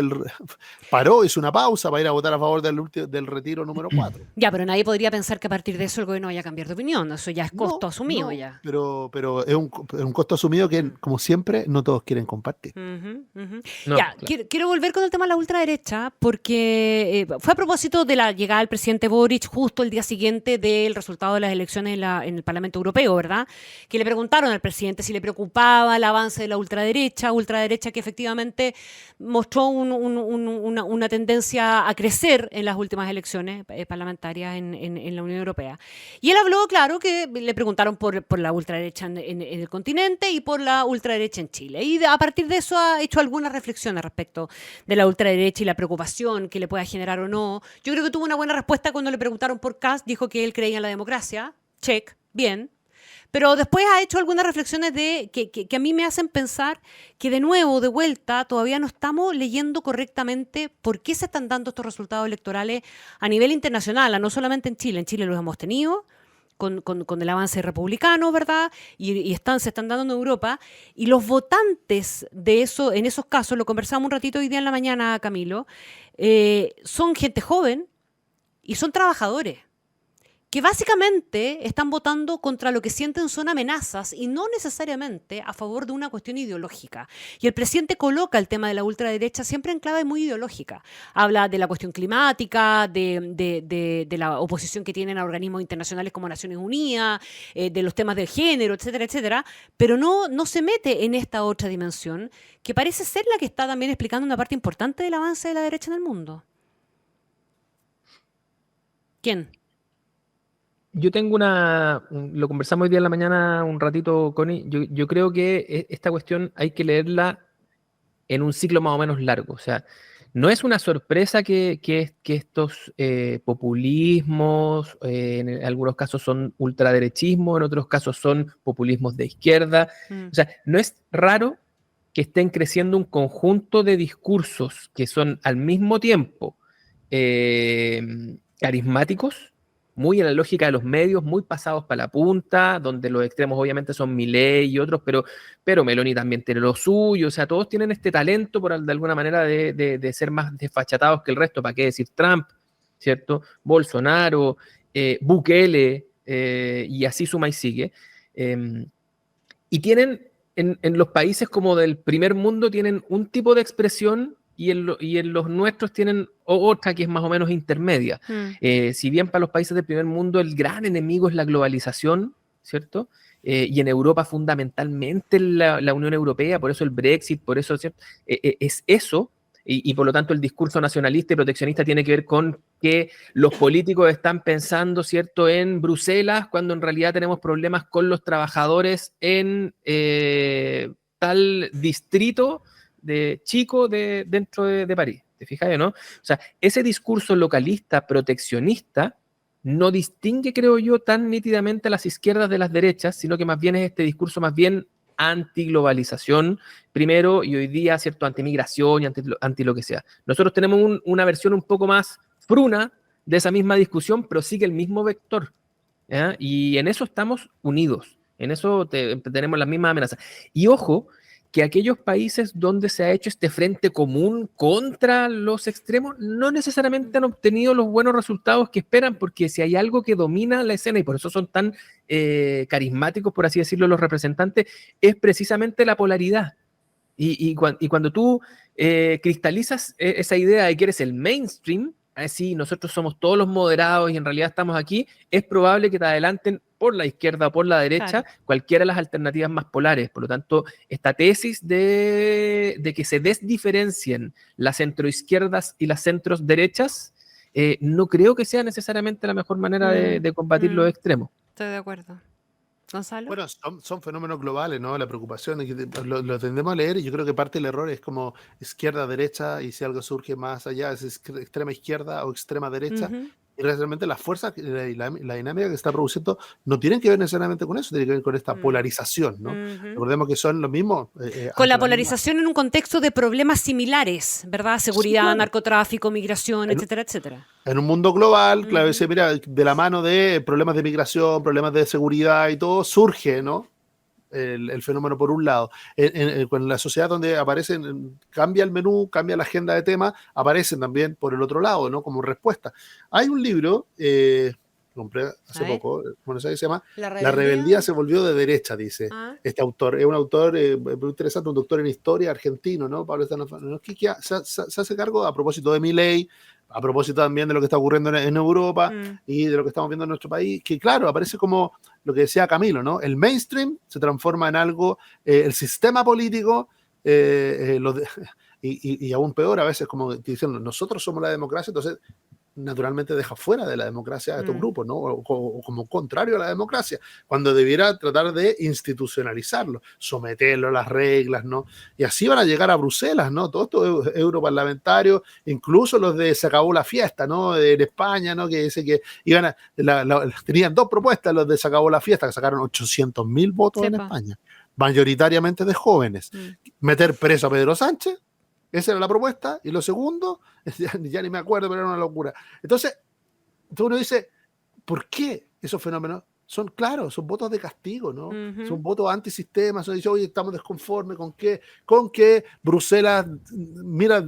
paró, hizo una pausa para ir a votar a favor del retiro número 4. Ya, pero nadie podría pensar que a partir de eso el gobierno vaya a cambiar de opinión. Eso ya es costo asumido No, ya. pero es un costo asumido que, como siempre, no todos quieren compartir. No, Ya, claro. quiero volver con el tema de la ultraderecha, porque fue a propósito de la llegada del presidente Boric justo el día siguiente del resultado de las elecciones en el Parlamento Europeo, ¿verdad? Que le preguntaron al presidente si le preocupaba el avance de la ultraderecha que efectivamente mostró una tendencia a crecer en las últimas elecciones parlamentarias en la Unión Europea. Y él habló, claro, que le preguntaron por la ultraderecha en el continente y por la ultraderecha en Chile. Y a partir de eso ha hecho algunas reflexiones respecto de la ultraderecha y la preocupación que le pueda generar o no. Yo creo que tuvo una buena respuesta cuando le preguntaron por Kast, dijo que él creía en la democracia. Check, bien. Pero después ha hecho algunas reflexiones que a mí me hacen pensar que de nuevo, de vuelta, todavía no estamos leyendo correctamente por qué se están dando estos resultados electorales a nivel internacional, no solamente en Chile. En Chile los hemos tenido con el avance republicano, ¿verdad? Y se están dando en Europa. Y los votantes de eso, en esos casos, lo conversamos un ratito hoy día en la mañana, Camilo, son gente joven y son trabajadores, que básicamente están votando contra lo que sienten son amenazas y no necesariamente a favor de una cuestión ideológica. Y el presidente coloca el tema de la ultraderecha siempre en clave muy ideológica. Habla de la cuestión climática, de la oposición que tienen a organismos internacionales como Naciones Unidas, de los temas del género, etcétera, etcétera, pero no se mete en esta otra dimensión que parece ser la que está también explicando una parte importante del avance de la derecha en el mundo. ¿Quién? Yo tengo lo conversamos hoy día en la mañana un ratito, Connie. Yo creo que esta cuestión hay que leerla en un ciclo más o menos largo. O sea, no es una sorpresa que estos populismos, en algunos casos son ultraderechismo, en otros casos son populismos de izquierda. O sea, no es raro que estén creciendo un conjunto de discursos que son al mismo tiempo carismáticos, muy en la lógica de los medios, muy pasados para la punta, donde los extremos obviamente son Milei y otros, pero Meloni también tiene lo suyo. O sea, todos tienen este talento de alguna manera de ser más desfachatados que el resto. ¿Para qué decir Trump? ¿Cierto? Bolsonaro, Bukele, y así suma y sigue. Y tienen, en los países como del primer mundo, tienen un tipo de expresión y en los nuestros tienen otra que es más o menos intermedia. Si bien para los países del primer mundo el gran enemigo es la globalización, ¿cierto? Y en Europa fundamentalmente la Unión Europea, por eso el Brexit, por eso, ¿cierto? Es eso, y por lo tanto el discurso nacionalista y proteccionista tiene que ver con que los políticos están pensando, ¿cierto?, en Bruselas, cuando en realidad tenemos problemas con los trabajadores en tal distrito chico dentro de París. ¿Te fijas, no? O sea, ese discurso localista, proteccionista, no distingue, creo yo, tan nítidamente a las izquierdas de las derechas, sino que más bien es este discurso más bien antiglobalización primero, y hoy día, ¿cierto?, antimigración y anti lo que sea. Nosotros tenemos una versión un poco más fruna de esa misma discusión, pero sigue el mismo vector, ¿ya? Y en eso estamos unidos, en eso tenemos las mismas amenazas. Y ojo, que aquellos países donde se ha hecho este frente común contra los extremos no necesariamente han obtenido los buenos resultados que esperan, porque si hay algo que domina la escena, y por eso son tan carismáticos, por así decirlo, los representantes, es precisamente la polaridad. Y cuando tú cristalizas esa idea de que eres el mainstream, sí, nosotros somos todos los moderados y en realidad estamos aquí, es probable que te adelanten por la izquierda o por la derecha, claro, cualquiera de las alternativas más polares. Por lo tanto, esta tesis de que se desdiferencien las centroizquierdas y las centros-derechas, no creo que sea necesariamente la mejor manera de combatir los extremos. Estoy de acuerdo. Gonzalo. Bueno, son fenómenos globales, ¿no? La preocupación es que lo tendemos a leer, y yo creo que parte del error es como izquierda, derecha, y si algo surge más allá es extrema izquierda o extrema derecha. Y realmente las fuerzas y la dinámica que está produciendo no tienen que ver necesariamente con eso, tienen que ver con esta polarización, ¿no? Recordemos que son los mismos. Con la polarización en un contexto de problemas similares, ¿verdad? Seguridad, sí, claro, narcotráfico, migración, etcétera, etcétera. En un mundo global, claro, mira, de la mano de problemas de migración, problemas de seguridad y todo, surge, ¿no? el fenómeno por un lado. Con la sociedad donde aparecen, cambia el menú, cambia la agenda de temas, aparecen también por el otro lado, ¿no? Como respuesta. Hay un libro, compré hace poco, bueno, ¿sabes qué se llama? La rebeldía se volvió de derecha, dice este autor. Es un autor muy interesante, un doctor en historia argentino, ¿no? Pablo Stanofsky, que se hace cargo a propósito de Milei, a propósito también de lo que está ocurriendo en Europa y de lo que estamos viendo en nuestro país, que claro, aparece como lo que decía Camilo, ¿no? El mainstream se transforma en algo, el sistema político, y aún peor, a veces como diciendo, nosotros somos la democracia, entonces naturalmente deja fuera de la democracia a estos grupos, ¿no? O como contrario a la democracia, cuando debiera tratar de institucionalizarlo, someterlo a las reglas, ¿no? Y así van a llegar a Bruselas, ¿no? Todos estos europarlamentarios, incluso los de Se acabó la fiesta, ¿no? En España, ¿no? Que dice que iban tenían dos propuestas los de Se acabó la fiesta, que sacaron 800.000 votos en España, mayoritariamente de jóvenes. Meter preso a Pedro Sánchez. Esa era la propuesta. Y lo segundo, ya ni me acuerdo, pero era una locura. Entonces uno dice, ¿por qué esos fenómenos? Son, claro, son votos de castigo, ¿no? Son votos antisistema. Son, dice, oye, estamos desconformes con que Bruselas mira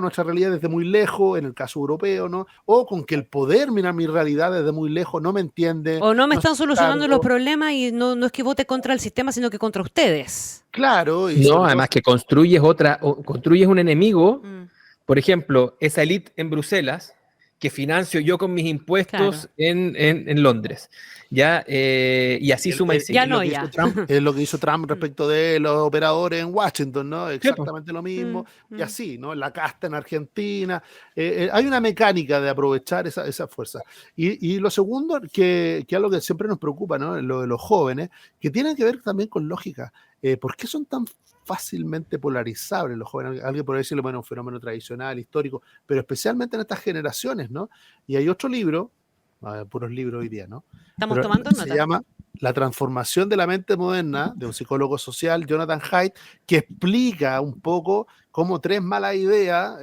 nuestra realidad desde muy lejos, en el caso europeo, ¿no? O con que el poder mira mi realidad desde muy lejos, no me entiende. O no me están solucionando los problemas y no es que vote contra el sistema, sino que contra ustedes. Claro. Y no, además que construyes un enemigo, por ejemplo, esa élite en Bruselas, que financio yo con mis impuestos en Londres. ¿Ya? Y así suma y sigue. Es lo que hizo Trump respecto de los operadores en Washington, ¿no? Exactamente lo mismo. Y así, ¿no? La casta en Argentina. Hay una mecánica de aprovechar esa fuerza. Y lo segundo, que es algo que siempre nos preocupa, ¿no? Lo de los jóvenes, que tiene que ver también con lógica. ¿Por qué son tan fácilmente polarizables los jóvenes? Alguien podría decirlo, bueno, un fenómeno tradicional, histórico, pero especialmente en estas generaciones, ¿no? Y hay otro libro, puros libros hoy día, ¿no? Estamos pero tomando nota. Se llama La transformación de la mente moderna, de un psicólogo social, Jonathan Haidt, que explica un poco cómo 3 malas ideas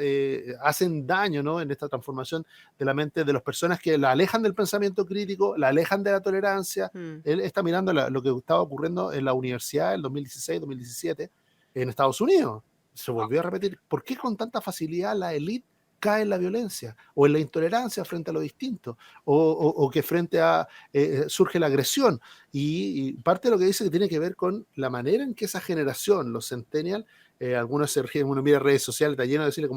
hacen daño, ¿no? En esta transformación de la mente de las personas que la alejan del pensamiento crítico, la alejan de la tolerancia. Él está mirando lo que estaba ocurriendo en la universidad en 2016-2017 en Estados Unidos. Se volvió a repetir. ¿Por qué con tanta facilidad la élite cae en la violencia o en la intolerancia frente a lo distinto o que frente a surge la agresión? Y parte de lo que dice que tiene que ver con la manera en que esa generación, los centennials, algunos se ríen, uno mira redes sociales, está lleno de decirle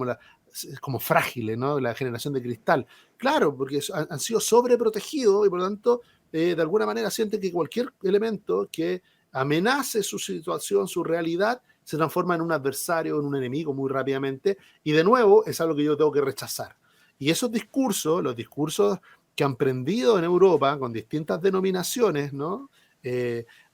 como frágiles, ¿no? La generación de cristal. Claro, porque han sido sobreprotegidos y por lo tanto de alguna manera sienten que cualquier elemento que amenace su situación, su realidad, se transforma en un adversario, en un enemigo muy rápidamente, y de nuevo es algo que yo tengo que rechazar. Y esos discursos, los discursos que han prendido en Europa con distintas denominaciones, ¿no?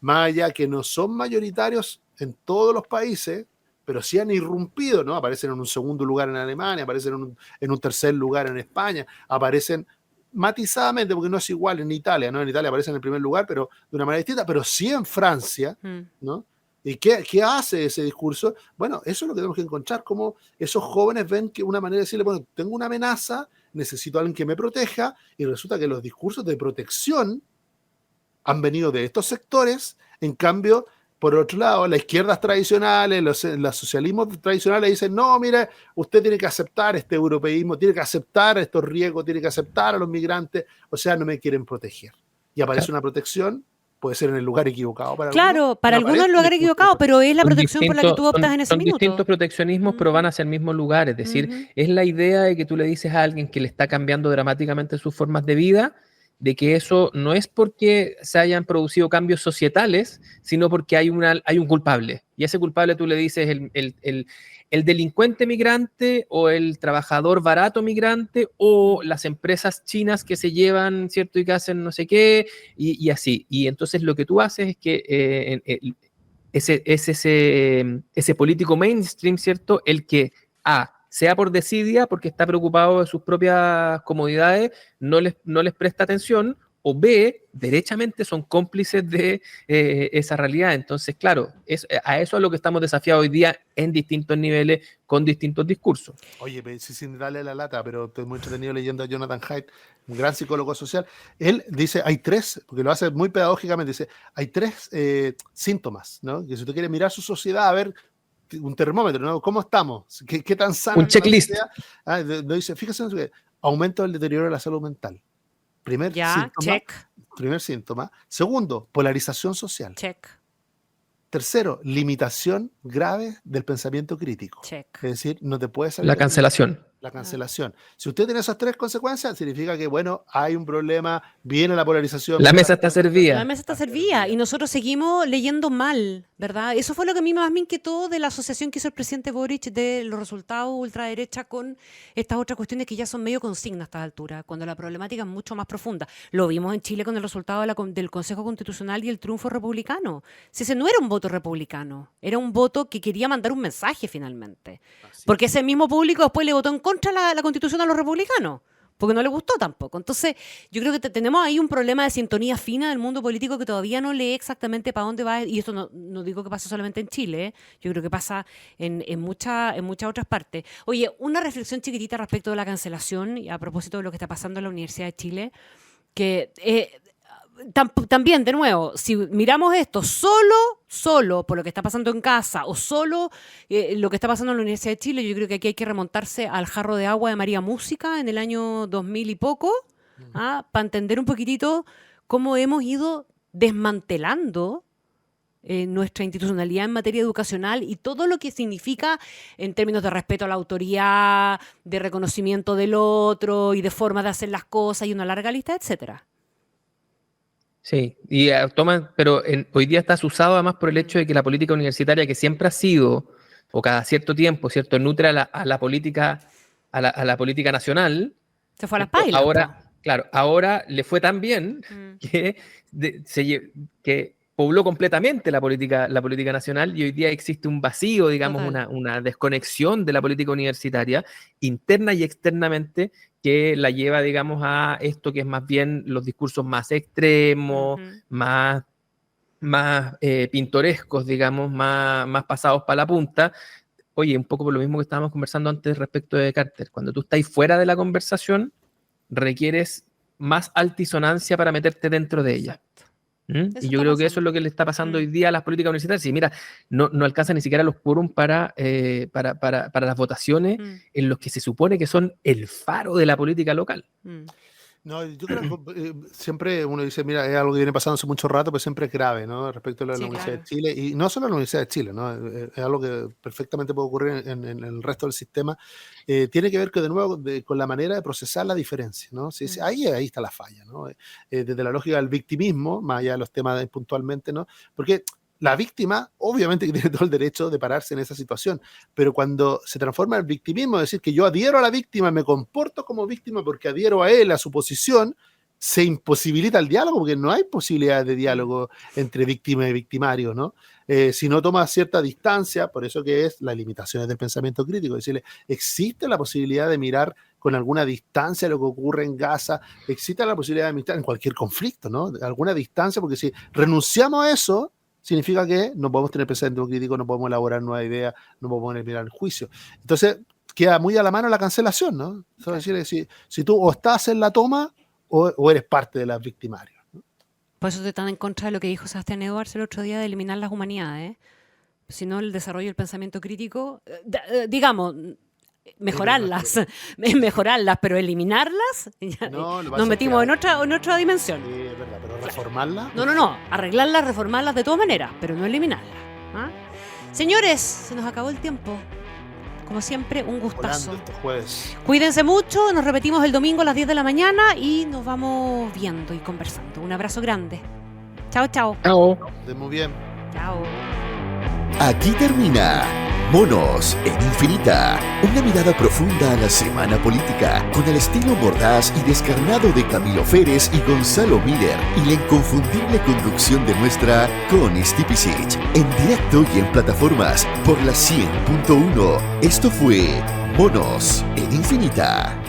Más allá que no son mayoritarios en todos los países, pero sí han irrumpido, ¿no? Aparecen en un segundo lugar en Alemania, aparecen en un tercer lugar en España, aparecen matizadamente, porque no es igual en Italia, ¿no? En Italia aparecen en el primer lugar, pero de una manera distinta, pero sí en Francia, ¿no? ¿Y qué hace ese discurso? Bueno, eso es lo que tenemos que encontrar, cómo esos jóvenes ven que una manera de decirle, bueno, tengo una amenaza, necesito a alguien que me proteja, y resulta que los discursos de protección han venido de estos sectores. En cambio, por otro lado, las izquierdas tradicionales, los socialismos tradicionales dicen, no, mire, usted tiene que aceptar este europeísmo, tiene que aceptar estos riesgos, tiene que aceptar a los migrantes, o sea, no me quieren proteger. Y aparece una protección, puede ser en el lugar equivocado. Para algunos el lugar equivocado, pero es la protección por la que tú optas en ese minuto. Son distintos proteccionismos, pero van hacia el mismo lugar. Es decir, es la idea de que tú le dices a alguien que le está cambiando dramáticamente sus formas de vida, de que eso no es porque se hayan producido cambios societales, sino porque hay un culpable. Y ese culpable tú le dices el delincuente migrante o el trabajador barato migrante o las empresas chinas que se llevan, ¿cierto? Y que hacen no sé qué, y así. Y entonces lo que tú haces es que ese político mainstream, ¿cierto? El que sea por desidia, porque está preocupado de sus propias comodidades, no les presta atención, o B, derechamente son cómplices de esa realidad. Entonces, claro, a eso es lo que estamos desafiados hoy día en distintos niveles, con distintos discursos. Oye, sin darle la lata, pero estoy muy entretenido leyendo a Jonathan Haidt, un gran psicólogo social. Él dice, hay tres, porque lo hace muy pedagógicamente, dice, hay tres síntomas, ¿no? Que si usted quiere mirar su sociedad, a ver, un termómetro, ¿no? ¿Cómo estamos? ¿Qué tan sano? Un checklist. Dice, fíjese, aumento del deterioro de la salud mental. Primer síntoma. Segundo, polarización social. Check. Tercero, limitación grave del pensamiento crítico. Check. Es decir, no te puedes salir. La cancelación. La cancelación. Si usted tiene esas tres consecuencias, significa que, bueno, hay un problema, viene la polarización. La mesa está servida. La mesa está servida y nosotros seguimos leyendo mal, ¿verdad? Eso fue lo que a mí más me inquietó de la asociación que hizo el presidente Boric de los resultados ultraderecha con estas otras cuestiones que ya son medio consignas a estas alturas, cuando la problemática es mucho más profunda. Lo vimos en Chile con el resultado del Consejo Constitucional y el triunfo republicano. Si ese no era un voto republicano, era un voto que quería mandar un mensaje finalmente. Porque ese mismo público después le votó en contra la Constitución a los republicanos, porque no le gustó tampoco. Entonces, yo creo que tenemos ahí un problema de sintonía fina del mundo político que todavía no lee exactamente para dónde va, y esto no digo que pasa solamente en Chile, yo creo que pasa en muchas otras partes. Oye, una reflexión chiquitita respecto de la cancelación, y a propósito de lo que está pasando en la Universidad de Chile, que también, de nuevo, si miramos esto solo por lo que está pasando en casa o solo lo que está pasando en la Universidad de Chile, yo creo que aquí hay que remontarse al jarro de agua de María Música en el año 2000 y poco, para entender un poquitito cómo hemos ido desmantelando nuestra institucionalidad en materia educacional y todo lo que significa en términos de respeto a la autoridad, de reconocimiento del otro y de forma de hacer las cosas y una larga lista, etcétera. Sí, y pero hoy día está usado además por el hecho de que la política universitaria, que siempre ha sido, o cada cierto tiempo, ¿cierto?, nutre a la política nacional. Se fue a las pailas. Ahora le fue tan bien que pobló completamente la política nacional, y hoy día existe un vacío, digamos, una desconexión de la política universitaria, interna y externamente, que la lleva, digamos, a esto que es más bien los discursos más extremos, más pintorescos, digamos, más pasados para la punta. Oye, un poco por lo mismo que estábamos conversando antes respecto de Carter. Cuando tú estás fuera de la conversación, requieres más altisonancia para meterte dentro de ella. Y yo creo que eso es lo que le está pasando hoy día a las políticas universitarias. Y mira, no alcanza ni siquiera los quórum para las votaciones en los que se supone que son el faro de la política local. No, yo creo que siempre uno dice, mira, es algo que viene pasando hace mucho rato, pero siempre es grave, ¿no? Respecto a la Universidad de Chile, y no solo a la Universidad de Chile, ¿no? Es algo que perfectamente puede ocurrir en el resto del sistema. Tiene que ver que, de nuevo, con la manera de procesar la diferencia, ¿no? Sí, ahí está la falla, ¿no? Desde la lógica del victimismo, más allá de los temas puntualmente, ¿no? Porque la víctima, obviamente, que tiene todo el derecho de pararse en esa situación, pero cuando se transforma en victimismo, es decir, que yo adhiero a la víctima, me comporto como víctima porque adhiero a él, a su posición, se imposibilita el diálogo, porque no hay posibilidad de diálogo entre víctima y victimario, ¿no? Si no toma cierta distancia, por eso que es las limitaciones del pensamiento crítico, decirle, existe la posibilidad de mirar con alguna distancia lo que ocurre en Gaza, existe la posibilidad de mirar en cualquier conflicto, ¿no? Alguna distancia, porque si renunciamos a eso, significa que no podemos tener pensamiento crítico, no podemos elaborar nuevas ideas, no podemos mirar el juicio. Entonces, queda muy a la mano la cancelación, ¿no? Es decir, si tú o estás en la toma o eres parte de las victimarios, ¿no? Por eso estoy tan en contra de lo que dijo Sebastián Edwards el otro día de eliminar las humanidades. Si no, el desarrollo del pensamiento crítico, digamos, mejorarlas, pero eliminarlas, nos metimos en otra dimensión. Sí, es verdad, pero reformarlas. No, arreglarlas, reformarlas de todas maneras, pero no eliminarlas. Señores, se nos acabó el tiempo. Como siempre, un gustazo. Cuídense mucho, nos repetimos el domingo a las 10 de la mañana y nos vamos viendo y conversando. Un abrazo grande. Chao. Chao. Muy bien. Chao. Aquí termina Monos en Infinita, una mirada profunda a la semana política, con el estilo mordaz y descarnado de Camilo Férez y Gonzalo Miller, y la inconfundible conducción de nuestra Connie Pisic, en directo y en plataformas por la 100.1. Esto fue Monos en Infinita.